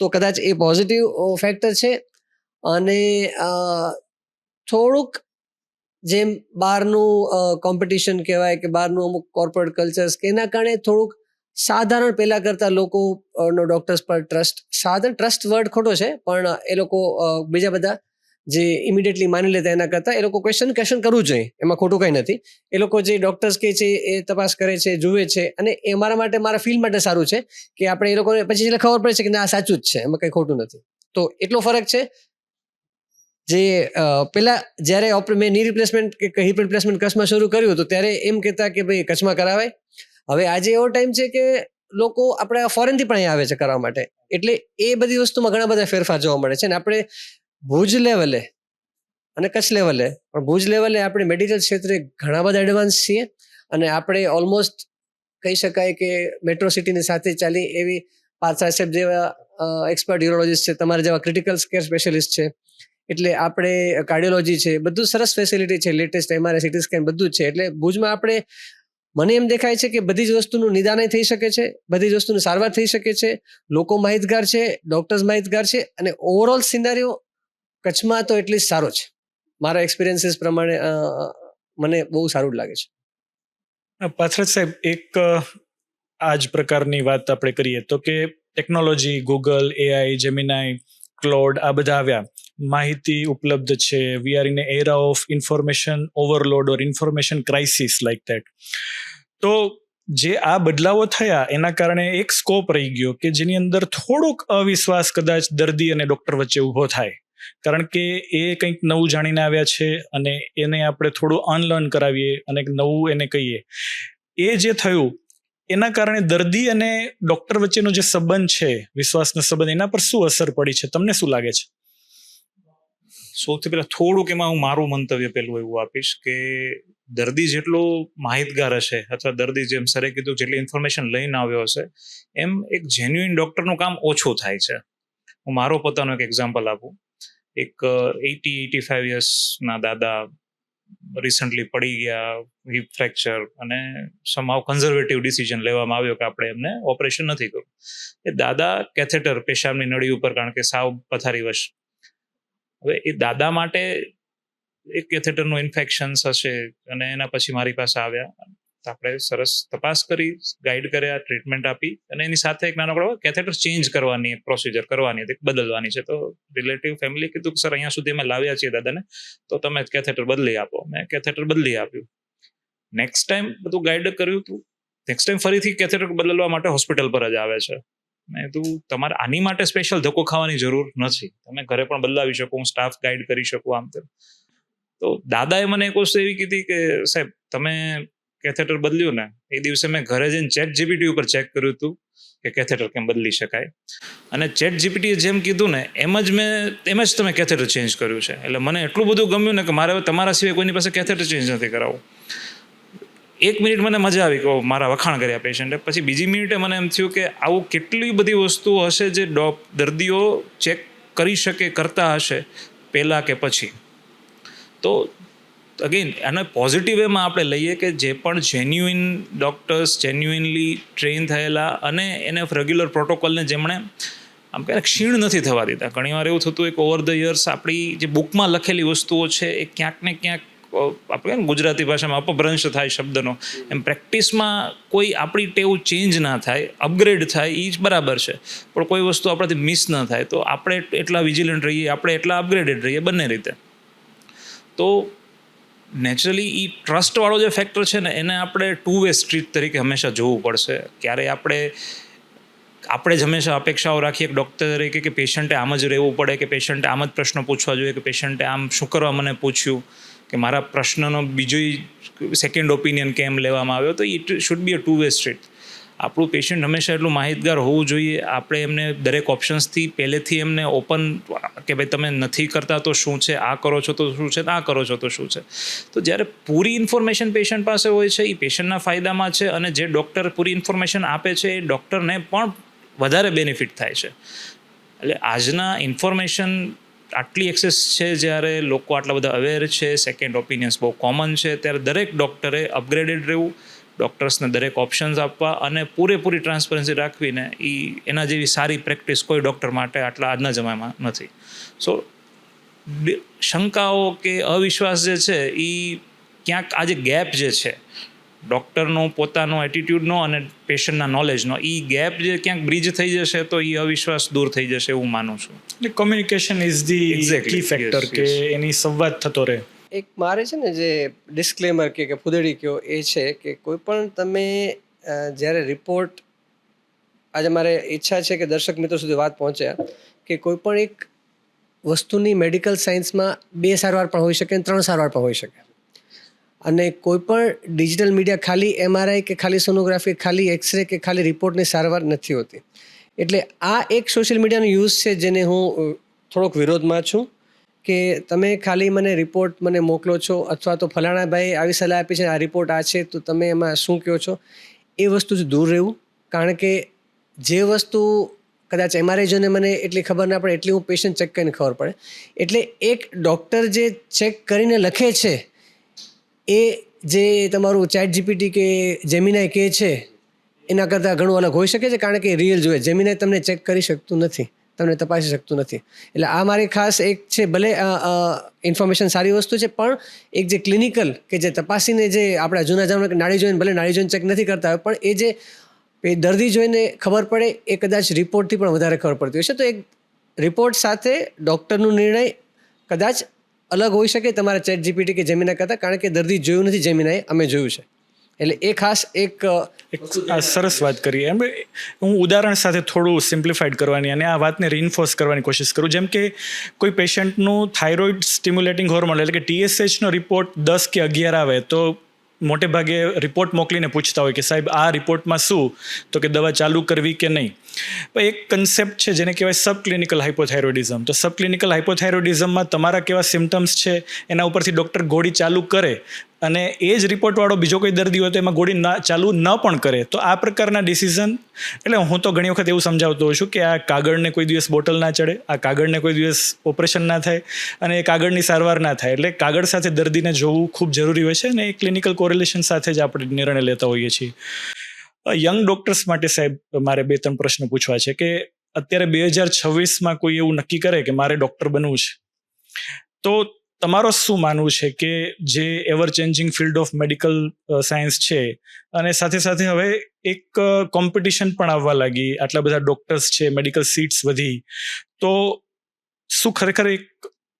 S2: તો કદાચ એ પોઝિટિવ ફેક્ટર છે. અને થોડુંક જેમ બહારનું કોમ્પિટિશન કહેવાય કે બહારનું અમુક કોર્પોરેટ કલ્ચર્સ કે એના કારણે થોડુંક સાધારણ પહેલા કરતા લોકો નો ડોક્ટર્સ પર ટ્રસ્ટ વર્ડ ખોટો છે પણ એ લોકો બીજા બધા જે ઇમિડિયેટલી માની લેતા એના કરતા એ લોકો ક્વેશ્ચન કરવું જોઈએ, એમાં ખોટું કંઈ નથી. એ લોકો જે ડોક્ટર્સ કહે છે એ તપાસ કરે છે, જુએ છે અને એ મારા માટે મારા ફીલ્ડ માટે સારું છે કે આપણે એ લોકોને પછી એટલે ખબર પડે છે કે ના આ સાચું જ છે, એમાં કંઈ ખોટું નથી. તો એટલો ફરક છે. જે પહેલા જ્યારે મેં ની રિપ્લેસમેન્ટ કે હિપ રિપ્લેસમેન્ટ કચ્છમાં શરૂ કર્યું હતું ત્યારે એમ કહેતા કે ભાઈ કચ્છમાં કરાવાય. હવે આજે એવો ટાઈમ છે કે લોકો આપણે ફોરેનથી પણ અહીંયા આવે છે કરવા માટે. એટલે એ બધી વસ્તુમાં ઘણા બધા ફેરફાર જોવા મળે છે. અને આપણે ભુજ લેવલે અને કચ્છ લેવલે, પણ ભુજ લેવલે આપણે મેડિકલ ક્ષેત્રે ઘણા બધા એડવાન્સ છીએ અને આપણે ઓલમોસ્ટ કહી શકાય કે મેટ્રો સિટીની સાથે ચાલી એવી પાર્થ સાહેબ જેવા એક્સપર્ટ યુરોલોજીસ્ટ છે, તમારા જેવા ક્રિટિકલ કેર સ્પેશિયાલિસ્ટ છે, એટલે આપણે કાર્ડિયોલોજી છે, બધું સરસ ફેસિલિટી છે, લેટેસ્ટ એમઆરઆઈ, સીટી સ્કેન બધું જ છે. એટલે ભુજમાં આપણે મને એમ દેખાય છે કે બધી જ વસ્તુનું નિદાન થઈ શકે છે, બધી જ વસ્તુની સારવાર થઈ શકે છે, લોકો માહિતગાર છે, ડોક્ટર્સ માહિતગાર છે અને ઓવરઓલ સિનારીઓ કચ્છમાં તો એટલીસ્ટ સારો છે. મારા એક્સપિરિયન્સીસ પ્રમાણે મને બહુ સારું જ લાગે છે.
S1: પાથરજ સાહેબ, એક આ જ પ્રકારની વાત આપણે કરીએ તો કે ટેકનોલોજી, ગૂગલ, એઆઈ, જેમિનાઈ, ક્લોડ આ બધા આવ્યા, માહિતી ઉપલબ્ધ છે, we are in era of information overload or information crisis like that. તો જે આ બદલાવો થયા એના કારણે એક સ્કોપ રહી ગયો કે જેની અંદર થોડોક અવિશ્વાસ કદાચ દર્દી અને ડૉક્ટર વચ્ચે ઊભો થાય, કારણ કે એ કંઈક નવું જાણીને આવ્યા છે અને એને આપણે થોડું અનલર્ન કરાવીએ અને નવું એને કહીએ. એ જે થયું એના કારણે દર્દી અને ડૉક્ટર વચ્ચેનો જે સંબંધ છે, વિશ્વાસનો સંબંધ, એના પર શું અસર પડી છે, તમને શું લાગે છે?
S3: સૌથી પહેલા થોડુંક એમાં હું મારું મંતવ્ય પેલું એવું આપીશ કે દર્દી જેટલો માહિતગાર હશે અથવા દર્દી જેમ સરે કીધું જેટલી ઇન્ફોર્મેશન લઈને આવ્યો હશે એમ એક જેન્યુઇન ડૉક્ટરનું કામ ઓછું થાય છે. હું મારો પોતાનો એક એક્ઝામ્પલ આપું. એક 85 યર્સના દાદા રિસન્ટલી પડી ગયા, હિપ ફ્રેક્ચર, અને સમહાવ કન્ઝર્વેટિવ ડિસિઝન લેવામાં આવ્યો કે આપણે એમને ઓપરેશન નથી કરવું. એ દાદા કેથેટર પેશાબની નળી ઉપર, કારણ કે સાવ પથારીવશ. હવે એ દાદા માટે એક કેથેટરનું ઇન્ફેક્શન્સ હશે અને એના પછી મારી પાસે આવ્યા. આપણે સરસ તપાસ કરી, ગાઈડ કર્યા, ટ્રીટમેન્ટ આપી અને એની સાથે એક નાનકડો કેથેટર ચેન્જ કરવાની એક પ્રોસિજર કરવાની હતી, બદલવાની છે. તો રિલેટિવ ફેમિલી કીધું કે સર અહીંયા સુધી અમે લાવ્યા છીએ દાદાને, તો તમે કેથેટર બદલી આપો. મેં કેથેટર બદલી આપ્યું. નેક્સ્ટ ટાઈમ બધું ગાઈડ કર્યું હતું. નેક્સ્ટ ટાઈમ ફરીથી કેથેટર બદલવા માટે હોસ્પિટલ પર જ આવે છે. મેં કીધું તમારે આની માટે સ્પેશિયલ ધક્કો ખાવાની જરૂર નથી, તમે ઘરે પણ બદલાવી શકો, હું સ્ટાફ ગાઈડ કરી શકું, આમ તેમ. તો દાદાએ મને એક વસ્તુ એવી કીધી કે સાહેબ તમે કેથેટર બદલ્યું ને એ દિવસે મેં ઘરે જઈને ચેટ જીપીટી ઉપર ચેક કર્યું હતું કે કેથેટર કેમ બદલી શકાય, અને ચેટ જીપીટીએ જેમ કીધું ને એમ જ તમે કેથેટર ચેન્જ કર્યું છે. એટલે મને એટલું બધું ગમ્યું ને કે મારે તમારા સિવાય કોઈની પાસે કેથેટર ચેન્જ નથી કરાવવું. 1 મિનિટ મને મજા આવી કે મારા વખાણ કર્યા પેશન્ટે. પછી બીજી મિનિટે મને એમ થયું કે આવું કેટલી બધી વસ્તુઓ હશે જે દર્દીઓ ચેક કરી શકે, કરતા હશે પહેલાં કે પછી. તો અગેન આને પોઝિટિવ એમાં આપણે લઈએ કે જે પણ જેન્યુઇન ડૉક્ટર્સ, જેન્યુઇનલી ટ્રેન થયેલા અને એને રેગ્યુલર પ્રોટોકોલને જેમણે આમ કહે ક્ષીણ નથી થવા દીધા. ઘણીવાર એવું થતું એક ઓવર ધ યર્સ આપણી જે બુકમાં લખેલી વસ્તુઓ છે એ ક્યાંક ને ક્યાંક આપણે ગુજરાતી ભાષામાં અપભ્રંશ થાય શબ્દનો, એમ પ્રેક્ટિસમાં કોઈ આપણી ટેવ ચેન્જ ના થાય, અપગ્રેડ થાય એ જ બરાબર છે, પણ કોઈ વસ્તુ આપણાથી મિસ ન થાય તો આપણે એટલા વિજિલન્ટ રહીએ, આપણે એટલા અપગ્રેડેડ રહીએ બંને રીતે. તો નેચરલી એ ટ્રસ્ટવાળો જે ફેક્ટર છે ને એને આપણે ટુ વે સ્ટ્રીટ તરીકે હંમેશા જોવું પડશે. ક્યારે આપણે જ હંમેશા અપેક્ષાઓ રાખીએ કે ડૉક્ટર તરીકે કે પેશન્ટે આમ જ રહેવું પડે, કે પેશન્ટે આમ જ પ્રશ્નો પૂછવા જોઈએ, કે પેશન્ટે આમ શું કરવા મને પૂછ્યું, કે મારા પ્રશ્નનો બીજો સેકન્ડ ઓપિનિયન કેમ લેવામાં આવ્યો. તો it should be a two way street. આપણું પેશન્ટ હંમેશા એટલું માહિતગાર હોવું જોઈએ. આપણે એમને દરેક ઓપ્શન્સથી પહેલેથી એમને ઓપન કે ભાઈ તમે નથી કરતા તો શું છે, આ કરો છો તો શું છે, આ કરો છો તો શું છે. તો જ્યારે પૂરી ઇન્ફોર્મેશન પેશન્ટ પાસે હોય છે એ પેશન્ટના ફાયદામાં છે, અને જે ડૉક્ટર પૂરી ઇન્ફોર્મેશન આપે છે એ ડૉક્ટરને પણ વધારે બેનિફિટ થાય છે. એટલે આજના ઇન્ફોર્મેશન આટલી એક્સેસ છે, જ્યારે લોકો આટલા બધા અવેર છે, સેકન્ડ ઓપિનિયન્સ બહુ કોમન છે, ત્યારે દરેક ડૉક્ટરે અપગ્રેડેડ રહેવું, ડૉક્ટર્સને દરેક ઓપ્શન્સ આપવા અને પૂરેપૂરી ટ્રાન્સપરન્સી રાખવીને એના જેવી સારી પ્રેક્ટિસ કોઈ ડૉક્ટર માટે આટલા આજના જમાનામાં નથી. સો શંકાઓ કે અવિશ્વાસ જે છે એ ક્યાંક આજે ગેપ જે છે ડૉક્ટરનો પોતાનો એટીટ્યૂડનો અને પેશન્ટના નોલેજનો, એ ગેપ જે ક્યાંક બ્રિજ થઈ જશે તો એ અવિશ્વાસ દૂર થઈ જશે એવું માનું છું.
S1: એટલે communication is the key factor, કે એની સંવાદ થતો રહે.
S2: એક મારે છે ને જે ડિસ્ક્લેમર કે ફુદેડી કહો એ છે કે કોઈ પણ તમે જ્યારે રિપોર્ટ, આજે મારે ઈચ્છા છે કે દર્શક મિત્રો સુધી વાત પહોંચ્યા કે કોઈ પણ એક વસ્તુની મેડિકલ સાયન્સમાં 2 સારવાર પણ હોઈ શકે અને 3 સારવાર પણ હોઈ શકે. અને કોઈ પણ ડિજિટલ મીડિયા ખાલી MRI કે ખાલી સોનોગ્રાફી, ખાલી એક્સરે કે ખાલી રિપોર્ટની સારવાર નથી હોતી. એટલે આ એક સોશિયલ મીડિયાનો યુઝ છે જેને હું થોડોક વિરોધમાં છું, કે તમે ખાલી મને રિપોર્ટ મને મોકલો છો, અથવા તો ફલાણા ભાઈ આવી સલાહ આપી છે, આ રિપોર્ટ આ છે તો તમે એમાં શું કહો છો, એ વસ્તુથી દૂર રહેવું. કારણ કે જે વસ્તુ કદાચ MRI જોઈને મને એટલી ખબર ના પડે એટલી હું પેશન્ટ ચેક કરીને ખબર પડે. એટલે એક ડૉક્ટર જે ચેક કરીને લખે છે એ જે તમારું ChatGPT કે જેમિનાઈ કહે છે એના કરતાં ઘણું અલગ હોઈ શકે છે, કારણ કે રિયલ જોઈએ. જેમિનાઈ તમને ચેક કરી શકતું નથી, તમને તપાસી શકતું નથી. એટલે આ મારી ખાસ એક છે, ભલે ઇન્ફોર્મેશન સારી વસ્તુ છે, પણ એક જે ક્લિનિકલ કે જે તપાસીને જે આપણા જૂના જમાના નાડી જોઈને, ભલે નાડી જોઈને ચેક નથી કરતા હોય, પણ એ જે દર્દી જોઈને ખબર પડે એ કદાચ રિપોર્ટથી પણ વધારે ખબર પડતી હોય છે. તો એક રિપોર્ટ સાથે ડૉક્ટરનો નિર્ણય કદાચ અલગ હોઈ શકે તમારા ChatGPT કે જેમિનાઈ કરતાં, કારણ કે દર્દી જોયું નથી જેમિનાઈ, અમે જોયું છે. એટલે એ ખાસ એક
S1: સરસ વાત કરી. એમ હું ઉદાહરણ સાથે થોડું સિમ્પ્લિફાઈડ કરવાની અને આ વાતને રિઇન્ફોર્સ કરવાની કોશિશ કરું. જેમ કે કોઈ પેશન્ટનું થાઇરોઇડ સ્ટિમ્યુલેટિંગ હોર્મોન એટલે કે TSHનો રિપોર્ટ 10 કે 11 આવે તો મોટે ભાગે રિપોર્ટ મોકલીને પૂછતા હોય કે સાહેબ આ રિપોર્ટમાં શું, તો કે દવા ચાલુ કરવી કે નહીં. પણ એક કન્સેપ્ટ છે જેને કહેવાય સબ ક્લિનિકલ હાઇપોથાઇરોઇડિઝમ. તો સબ ક્લિનિકલ હાઇપોથાઇરોઇડિઝમમાં તમારા કેવા સિમ્ટમ્સ છે એના ઉપરથી ડૉક્ટર ગોળી ચાલુ કરે, અને એ જ રિપોર્ટવાળો બીજો કોઈ દર્દી હોય તો એમાં ગોળી ચાલુ ન પણ કરે. તો આ પ્રકારના ડિસિઝન, એટલે હું તો ઘણી વખત એવું સમજાવતો હોઉં છું કે આ કાગળને કોઈ દિવસ બોટલ ના ચડે, આ કાગળને કોઈ દિવસ ઓપરેશન ના થાય, અને એ કાગળની સારવાર ના થાય. એટલે કાગળ સાથે દર્દીને જોવું ખૂબ જરૂરી હોય છે, અને એ ક્લિનિકલ કોરિલેશન સાથે જ આપણે નિર્ણય લેતા હોઈએ છીએ. યંગ ડૉક્ટર્સ માટે સાહેબ મારે 2-3 પ્રશ્ન પૂછવા છે કે અત્યારે 2026માં કોઈ એવું નક્કી કરે કે મારે ડૉક્ટર બનવું છે, તો તમારો શું માનવું છે કે જે ever changing field of medical science છે, અને સાથે સાથે હવે એક કોમ્પિટિશન પણ આવવા લાગી, આટલા બધા ડૉક્ટર્સ છે, મેડિકલ સીટ્સ વધી, તો શું ખરેખર એક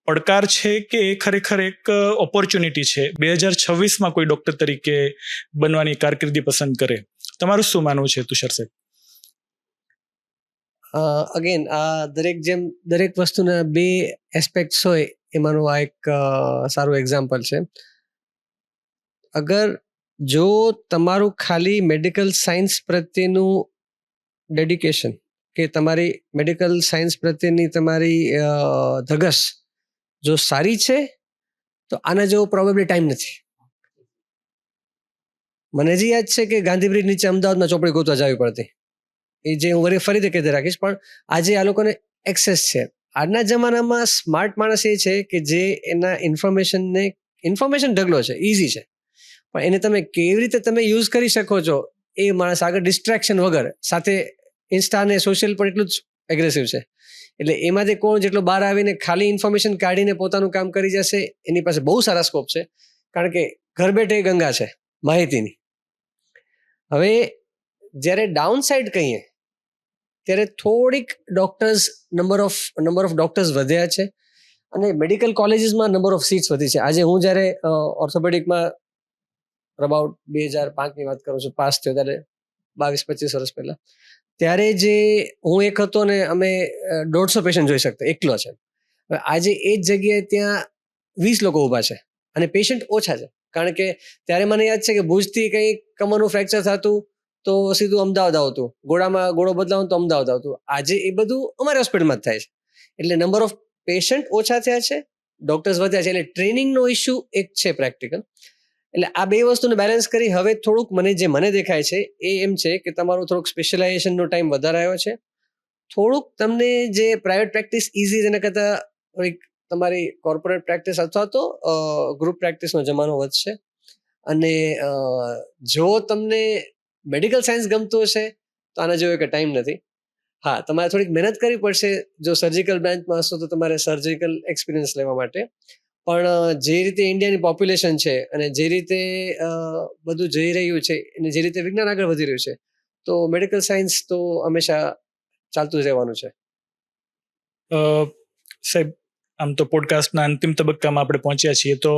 S1: પડકાર છે કે એ ખરેખર એક ઓપોર્ચ્યુનિટી છે 2026માં કોઈ ડૉક્ટર તરીકે બનવાની કારકિર્દી પસંદ કરે? તમારું શું માનવું છે તુષાર સાહેબ?
S2: અગેન આ દરેક વસ્તુના 2 એસ્પેક્ટ્સ હોય એમાંનું આ એક સારું એક્ઝામ્પલ છે. અગર જો તમારું ખાલી મેડિકલ સાયન્સ પ્રત્યેનું ડેડિકેશન કે તમારી મેડિકલ સાયન્સ પ્રત્યેની તમારી ધગશ જો સારી છે તો આના જેવો પ્રોબેબલી ટાઈમ નથી. મને હજી યાદ છે કે ગાંધી બ્રિજ નીચે અમદાવાદમાં ચોપડી ગોતવા જવી પડતી, એ જે હું ફરીથી કહેતી રાખીશ, પણ આજે આ લોકોને એક્સેસ છે. આજના જમાનામાં સ્માર્ટ માણસ એ છે કે જે એના ઇન્ફોર્મેશન ઢગલો છે, ઇઝી છે, પણ એને તમે કેવી રીતે તમે યુઝ કરી શકો છો એ માણસ આગળ ડિસ્ટ્રેક્શન વગર, સાથે ઇન્સ્ટા અને સોશિયલ પણ એટલું જ એગ્રેસિવ છે. એટલે એમાંથી કોણ જેટલો બહાર આવીને ખાલી ઇન્ફોર્મેશન કાઢીને પોતાનું કામ કરી જશે, એની પાસે બહુ સારા સ્કોપ છે. કારણ કે ઘર બેઠે ગંગા છે માહિતીની. હવે જ્યારે ડાઉન સાઇડ કહીએ ત્યારે થોડીક નંબર ઓફ ડોક્ટર્સ વધ્યા છે અને મેડિકલ કોલેજીસમાં નંબર ઓફ સીટ્સ વધી છે. આજે હું જ્યારે ઓર્થોપેડિકમાં અબાઉટ 2005ની વાત કરું છું, પાસ થયો ત્યારે 22-25 વર્ષ પહેલા, ત્યારે જે હું એક હતો ને અમે 150 પેશન્ટ જોઈ શકતા, એકલો છે. હવે આજે એ જ જગ્યાએ ત્યાં 20 લોકો ઊભા છે અને પેશન્ટ ઓછા છે. કારણ કે ત્યારે મને યાદ છે કે ભુજથી કંઈ કમરનું ફ્રેક્ચર થતું તો સીધું અમદાવાદ આવતું, ગોળો બદલાવું તો અમદાવાદ આવતું. આજે એ બધું અમારી હોસ્પિટલમાં જ થાય છે. એટલે નંબર ઓફ પેશન્ટ ઓછા થયા છે, ડોક્ટર્સ વધ્યા છે. એટલે ટ્રેનિંગનો ઇસ્યુ એક છે પ્રેક્ટિકલ. એટલે આ બે વસ્તુને બેલેન્સ કરી હવે થોડુંક મને દેખાય છે એ એમ છે કે તમારું થોડુંક સ્પેશિયલાઇઝેશનનો ટાઈમ વધારે આવ્યો છે. થોડુંક તમને જે પ્રાઇવેટ પ્રેક્ટિસ ઇઝી તેના કરતાં તમારી કોર્પોરેટ પ્રેક્ટિસ અથવા તો ગ્રુપ પ્રેક્ટિસનો જમાનો વધશે. અને જો તમને મેડિકલ સાયન્સ ગમતું હશે તો આના જેવો કે ટાઈમ નથી. હા, તમારે થોડીક મહેનત કરવી પડશે. જો સર્જિકલ બ્રાન્ચમાં હશો તો તમારે સર્જિકલ એક્સપિરિયન્સ લેવા માટે. પણ જે રીતે ઇન્ડિયાની પોપ્યુલેશન છે અને જે રીતે બધું જઈ રહ્યું છે અને જે રીતે વિજ્ઞાન આગળ વધી રહ્યું છે, તો મેડિકલ સાયન્સ તો હંમેશા ચાલતું જ રહેવાનું છે.
S1: સાહેબ, આમ તો પોડકાસ્ટના અંતિમ તબક્કામાં આપણે પહોંચ્યા છીએ, તો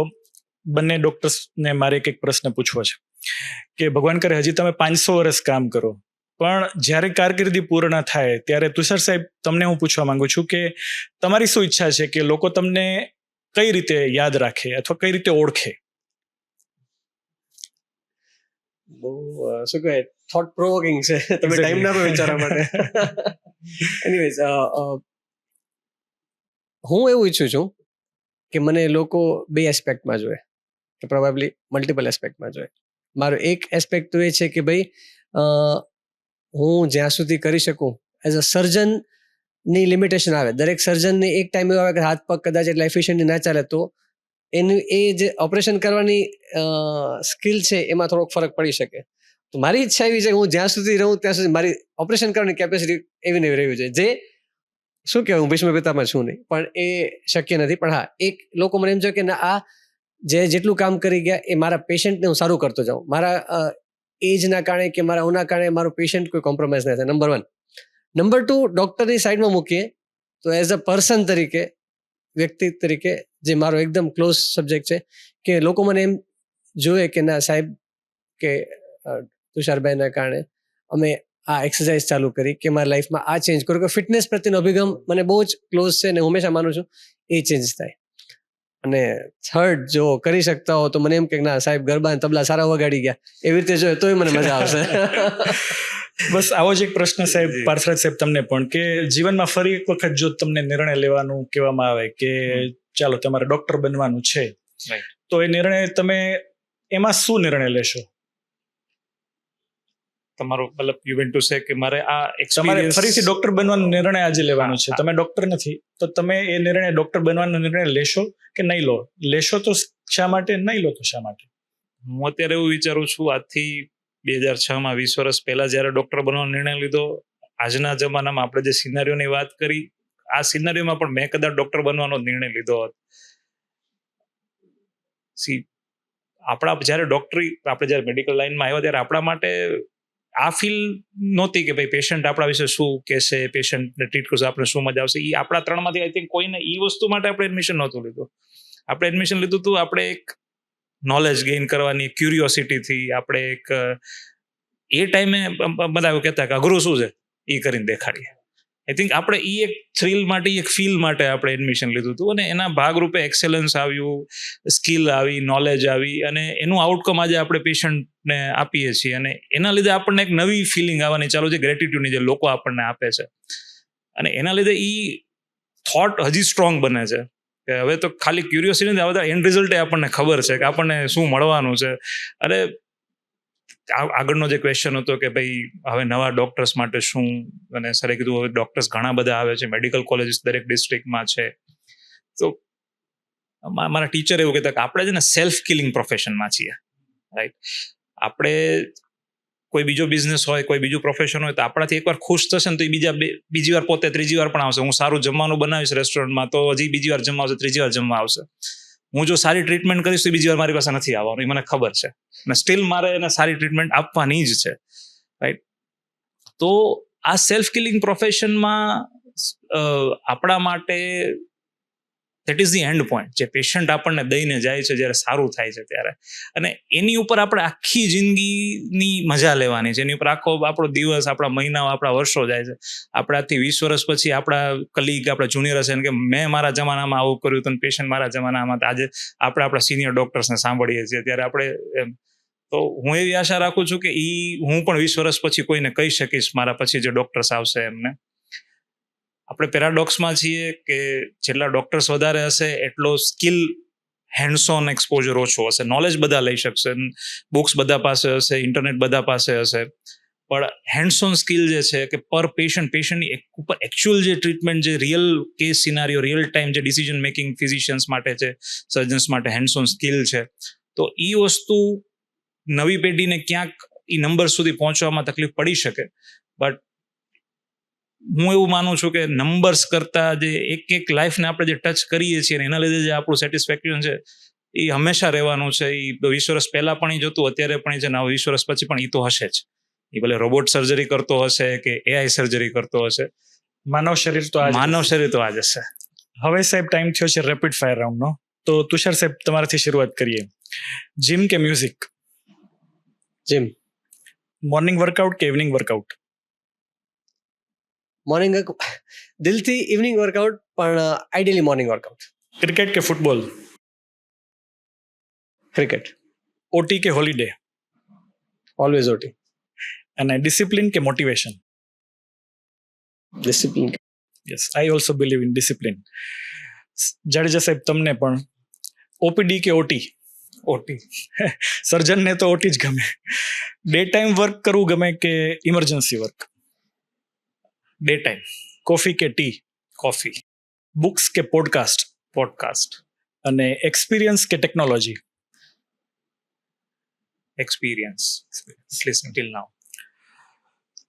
S1: બંને ડૉક્ટર્સને મારે એક પ્રશ્ન પૂછવો છે કે ભગવાન કરે હજી તમે 500 વર્ષ કામ કરો, પણ જ્યારે કારકિર્દી પૂર્ણ થાય ત્યારે તુષાર સાહેબ, તમને હું પૂછવા માંગુ છું કે તમારી શું ઈચ્છા છે કે લોકો તમને કઈ રીતે યાદ રાખે અથવા કઈ રીતે ઓળખે?
S2: બહુ શું કહેવાય, થોટ પ્રોવોકિંગ છે. તમે ટાઈમ ના વિચારવા માટે. એનીવેઝ, હું એવું ઈચ્છું છું કે મને લોકો 2 એસ્પેક્ટમાં જોઈએ, કે પ્રોબેબલી મલ્ટિપલ એસ્પેક્ટમાં જોઈએ. મારો એક એસ્પેક્ટ તો એ છે કે ભાઈ હું જ્યાં સુધી કરી શકું એઝ અ સર્જનની લિમિટેશન આવે. દરેક સર્જનને એક ટાઈમ એવો આવે કે હાથ પગ કદાચ એટલા એફિશિયન્ટલી ના ચાલે તો એનું એ જે ઓપરેશન કરવાની સ્કિલ છે એમાં થોડોક ફરક પડી શકે. તો મારી ઈચ્છા એવી છે કે હું જ્યાં સુધી રહું ત્યાં સુધી મારી ઓપરેશન કરવાની કેપેસિટી એવી ને એવી રહેવી જોઈએ. જે શું કહેવાય, હું ભીષ્મ પિતામાં છું નહીં, પણ એ શક્ય નથી. પણ હા, એક લોકો મને એમ છે કે ના, આ જેટલું કામ કરી ગયા એ મારા પેશન્ટને હું સારું કરતો જાઉં. મારા એજના કારણે કે મારા ઓના કારણે મારું પેશન્ટ કોઈ કોમ્પ્રોમાઇઝ ના થાય. નંબર 1. નંબર 2, ડૉક્ટરની સાઈડમાં મૂકીએ તો એઝ અ પર્સન તરીકે, વ્યક્તિ તરીકે, જે મારો એકદમ ક્લોઝ સબ્જેક્ટ છે, કે લોકો મને એમ જોઈએ કે ના સાહેબ, કે તુષારભાઈના કારણે અમે આ એક્સરસાઇઝ ચાલુ કરી, કે મારા લાઈફમાં આ ચેન્જ કર્યું, કે ફિટનેસ પ્રત્યેનો અભિગમ મને બહુ જ ક્લોઝ છે અને હું હંમેશા માનું છું એ ચેન્જ થાય. અને થર્ડ, જો કરી શકતા હો તો મને એમ કે ના સાહેબ, ગરબા અને તબલા સારા વગાડી ગયા, એવી રીતે જોઈએ તોય મને મજા આવશે.
S1: બસ આવો જ એક પ્રશ્ન સાહેબ, પાર્થરાજ સાહેબ, તમને પણ, કે જીવનમાં ફરી એક વખત જો તમને નિર્ણય લેવાનું કહેવામાં આવે કે ચાલો તમારે ડોક્ટર બનવાનું છે, તો એ નિર્ણય તમે એમાં શું નિર્ણય લેશો?
S3: તમારો મતલબ યુ વેન્ટ ટુ સે કે મારે આ
S1: તમારે
S3: એક્સપિરિયન્સ
S1: ફરીથી ડોક્ટર બનવાનો નિર્ણય આજે લેવાનો છે. તમે ડોક્ટર નથી તો તમે એ નિર્ણય ડોક્ટર બનવાનો નિર્ણય લેશો કે નહીં લો? લેશો તો શા માટે, નહીં લો તો શા માટે?
S3: હું અત્યારે એવું વિચારું છું, આજથી 2006માં 20 વર્ષ પહેલા જ્યારે ડોક્ટર બનવાનો નિર્ણય લીધો, આજના જમાનામાં આપણે જે સિનારીઓની વાત કરી, આ સિનારીઓમાં પણ મેં કદાચ ડોક્ટર બનવાનો નિર્ણય લીધો હોત. આપણા જ્યારે જ્યારે મેડિકલ લાઈનમાં આવ્યા ત્યારે આપણા માટે આ ફીલ નહોતી કે ભાઈ પેશન્ટ આપણા વિશે શું કહેશે, પેશન્ટને ટ્રીટ કરશે, આપણે શું મજા આવશે. એ આપણા 3માંથી આઈ થિંક કોઈને એ વસ્તુ માટે આપણે એડમિશન નહોતું લીધું. આપણે એડમિશન લીધું હતું આપણે એક નોલેજ ગેઇન કરવાની ક્યુરિયોસિટીથી. આપણે એક એ ટાઈમે બધા એવું કહેતા કે અઘરું શું છે એ કરીને દેખાડીએ. આઈ થિંક આપણે એ એક થ્રિલ માટે, એક ફીલ માટે આપણે એડમિશન લીધું હતું અને એના ભાગરૂપે એક્સેલન્સ આવ્યું, સ્કિલ આવી, નોલેજ આવી અને એનું આઉટકમ આજે આપણે પેશન્ટને આપીએ છીએ. અને એના લીધે આપણને એક નવી ફિલિંગ આવવાની ચાલુ છે, ગ્રેટિટ્યુડની, જે લોકો આપણને આપે છે. અને એના લીધે એ થોટ હજી સ્ટ્રોંગ બને છે કે હવે તો ખાલી ક્યુરિયોસિટી નથી, હવે તો એન્ડ રિઝલ્ટ આપણને ખબર છે કે આપણને શું મળવાનું છે. અને આગળનો જે ક્વેશ્ચન હતો કે ભાઈ હવે નવા ડોક્ટર્સ માટે શું, અને સરે કીધું હવે ડોક્ટર્સ ઘણા બધા આવે છે, મેડિકલ કોલેજીસ દરેક ડિસ્ટ્રિક્ટમાં છે. તો મારા ટીચર એવું કહેતા કે આપણે છે ને સેલ્ફ કિલિંગ પ્રોફેશનમાં છીએ, રાઈટ? આપણે કોઈ બીજો બિઝનેસ હોય, કોઈ બીજું પ્રોફેશન હોય, તો આપણાથી એકવાર ખુશ થશે ને તો એ બીજી વાર પોતે ત્રીજી વાર પણ આવશે. હું સારું જમવાનું બનાવીશ રેસ્ટોરન્ટમાં તો હજી બીજી વાર જમવા આવશે, ત્રીજી વાર જમવા આવશે. હું જો સારી ટ્રીટમેન્ટ કરીશ તો બીજી વાર મારી પાસે નથી આવવાનું, એ મને ખબર છે, અને સ્ટીલ મારે એને સારી ટ્રીટમેન્ટ આપવાની જ છે, રાઈટ? તો આ સેલ્ફ કિલિંગ પ્રોફેશનમાં આપણા માટે that is the end point, જે પેશન્ટ આપણને દઈને જાય છે જ્યારે સારું થાય છે ત્યારે, અને એની ઉપર આપણે આખી જિંદગીની મજા લેવાની છે, એની ઉપર આખો આપણો દિવસ, આપણા મહિનાઓ, આપણા વર્ષો જાય છે. આપણાથી 20 વર્ષ પછી આપણા કલીગ, આપણા જુનિયર હશે કે મેં મારા જમાનામાં આવું કર્યું હતું, પેશન્ટ મારા જમાનામાં, આજે આપણે આપણા સિનિયર ડોક્ટર્સને સાંભળીએ છીએ ત્યારે આપણે તો હું એવી આશા રાખું છું કે હું પણ 20 વર્ષ પછી કોઈને કહી શકીશ, મારા પછી જે ડોક્ટર્સ આવશે એમને. આપણે પેરાડોક્સમાં છીએ કે જેટલા ડોક્ટર્સ વધારે હશે એટલો સ્કિલ હેન્ડ્સ ઓન એક્સપોઝર ઓછો હશે. નોલેજ બધા લઈ શકશે, બુક્સ બધા પાસે હશે, ઇન્ટરનેટ બધા પાસે હશે, પણ હેન્ડ્સ ઓન સ્કિલ જે છે કે પર પેશન્ટની ઉપર એકચ્યુઅલ જે ટ્રીટમેન્ટ, જે રિયલ કેસ સિનારીઓ, રિયલ ટાઈમ જે ડિસિઝન મેકિંગ ફિઝિશિયન્સ માટે છે, સર્જન્સ માટે હેન્ડ્સ ઓન સ્કિલ છે, તો એ વસ્તુ નવી પેઢીને ક્યાંક એ નંબર સુધી પહોંચવામાં તકલીફ પડી શકે. બટ હું એવું માનું છું કે નંબર્સ કરતા જે એક લાઈફને આપણે જે ટચ કરીએ છીએ એના લીધે જે આપણું સેટિસ્ફેક્શન છે એ હંમેશા રહેવાનું છે. એ 20 વર્ષ પહેલા પણ એ જતું, અત્યારે પણ એ છે, 20 વર્ષ પછી પણ એ તો હશે જ. એ ભલે રોબોટ સર્જરી કરતો હશે કે AI સર્જરી કરતો હશે,
S1: માનવ શરીર તો આ
S3: જ હશે.
S1: હવે સાહેબ ટાઈમ થયો છે રેપિડ ફાયર રાઉન્ડનો. તો તુષાર સાહેબ, તમારાથી શરૂઆત કરીએ. જીમ કે મ્યુઝિક?
S2: જીમ.
S1: મોર્નિંગ વર્કઆઉટ કે ઇવનિંગ વર્કઆઉટ?
S2: મોર્નિંગ દિલથી ઇવનિંગ વર્કઆઉટ, પણ આઈડિયલી મોર્નિંગ વર્કઆઉટ.
S1: ક્રિકેટ કે ફૂટબોલ?
S2: ક્રિકેટ.
S1: ઓટી કે હોલિડે?
S2: Always OT.
S1: અને ડિસિપ્લિન કે motivation?
S2: Discipline.
S1: Yes, I also believe in discipline. Jadeja સાહેબ, તમને પણ ઓપીડી કે ઓટી?
S3: ઓટી.
S1: સર્જનને તો ઓટી જ ગમે. ડે ટાઈમ વર્ક કરવું ગમે કે emergency work?
S3: Day time.
S1: Coffee કે ટી?
S3: કોફી.
S1: બુક્સ કે પોડકાસ્ટ?
S3: પોડકાસ્ટ.
S1: અને એક્સપિરિયન્સ કે ટેકનોલોજી?
S3: એક્સપિરિયન્સ, લિસનિંગ ટિલ નાઉ.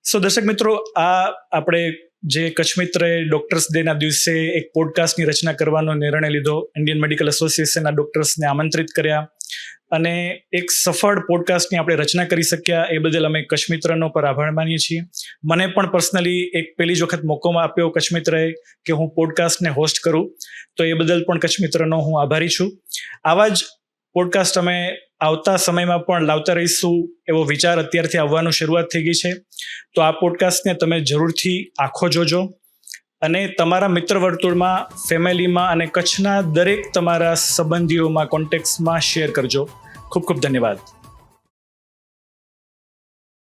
S1: સો દર્શક મિત્રો, આ આપણે જે કચ્છ મિત્રએ ડોક્ટર્સ ડેના દિવસે એક પોડકાસ્ટની રચના કરવાનો નિર્ણય લીધો, ઇન્ડિયન મેડિકલ એસોસિએશનના ડોક્ટર્સને આમંત્રિત કર્યા, અને એક સફળ પોડકાસ્ટની આપણે રચના કરી શક્યા, એ બદલ અમે કચ્છ મિત્રનો પર આભાર માનીએ છીએ. મને પણ પર્સનલી એક પહેલી જ વખત મોકો આપ્યો કચ્છ મિત્રએ કે હું પોડકાસ્ટને હોસ્ટ કરું, તો એ બદલ પણ કચ્છ મિત્રનો હું આભારી છું. આવા જ પોડકાસ્ટ અમે આવતા સમયમાં પણ લાવતા રહીશું એવો વિચાર અત્યારથી આવવાનું શરૂઆત થઈ ગઈ છે. તો આ પોડકાસ્ટને તમે જરૂરથી આખો જોજો, અને તમારા મિત્ર વર્તુળમાં, ફેમિલીમાં અને કચ્છના દરેક તમારા સંબંધીઓમાં, કોન્ટેક્ટ્સમાં શેર કરજો. ખૂબ ખૂબ ધન્યવાદ.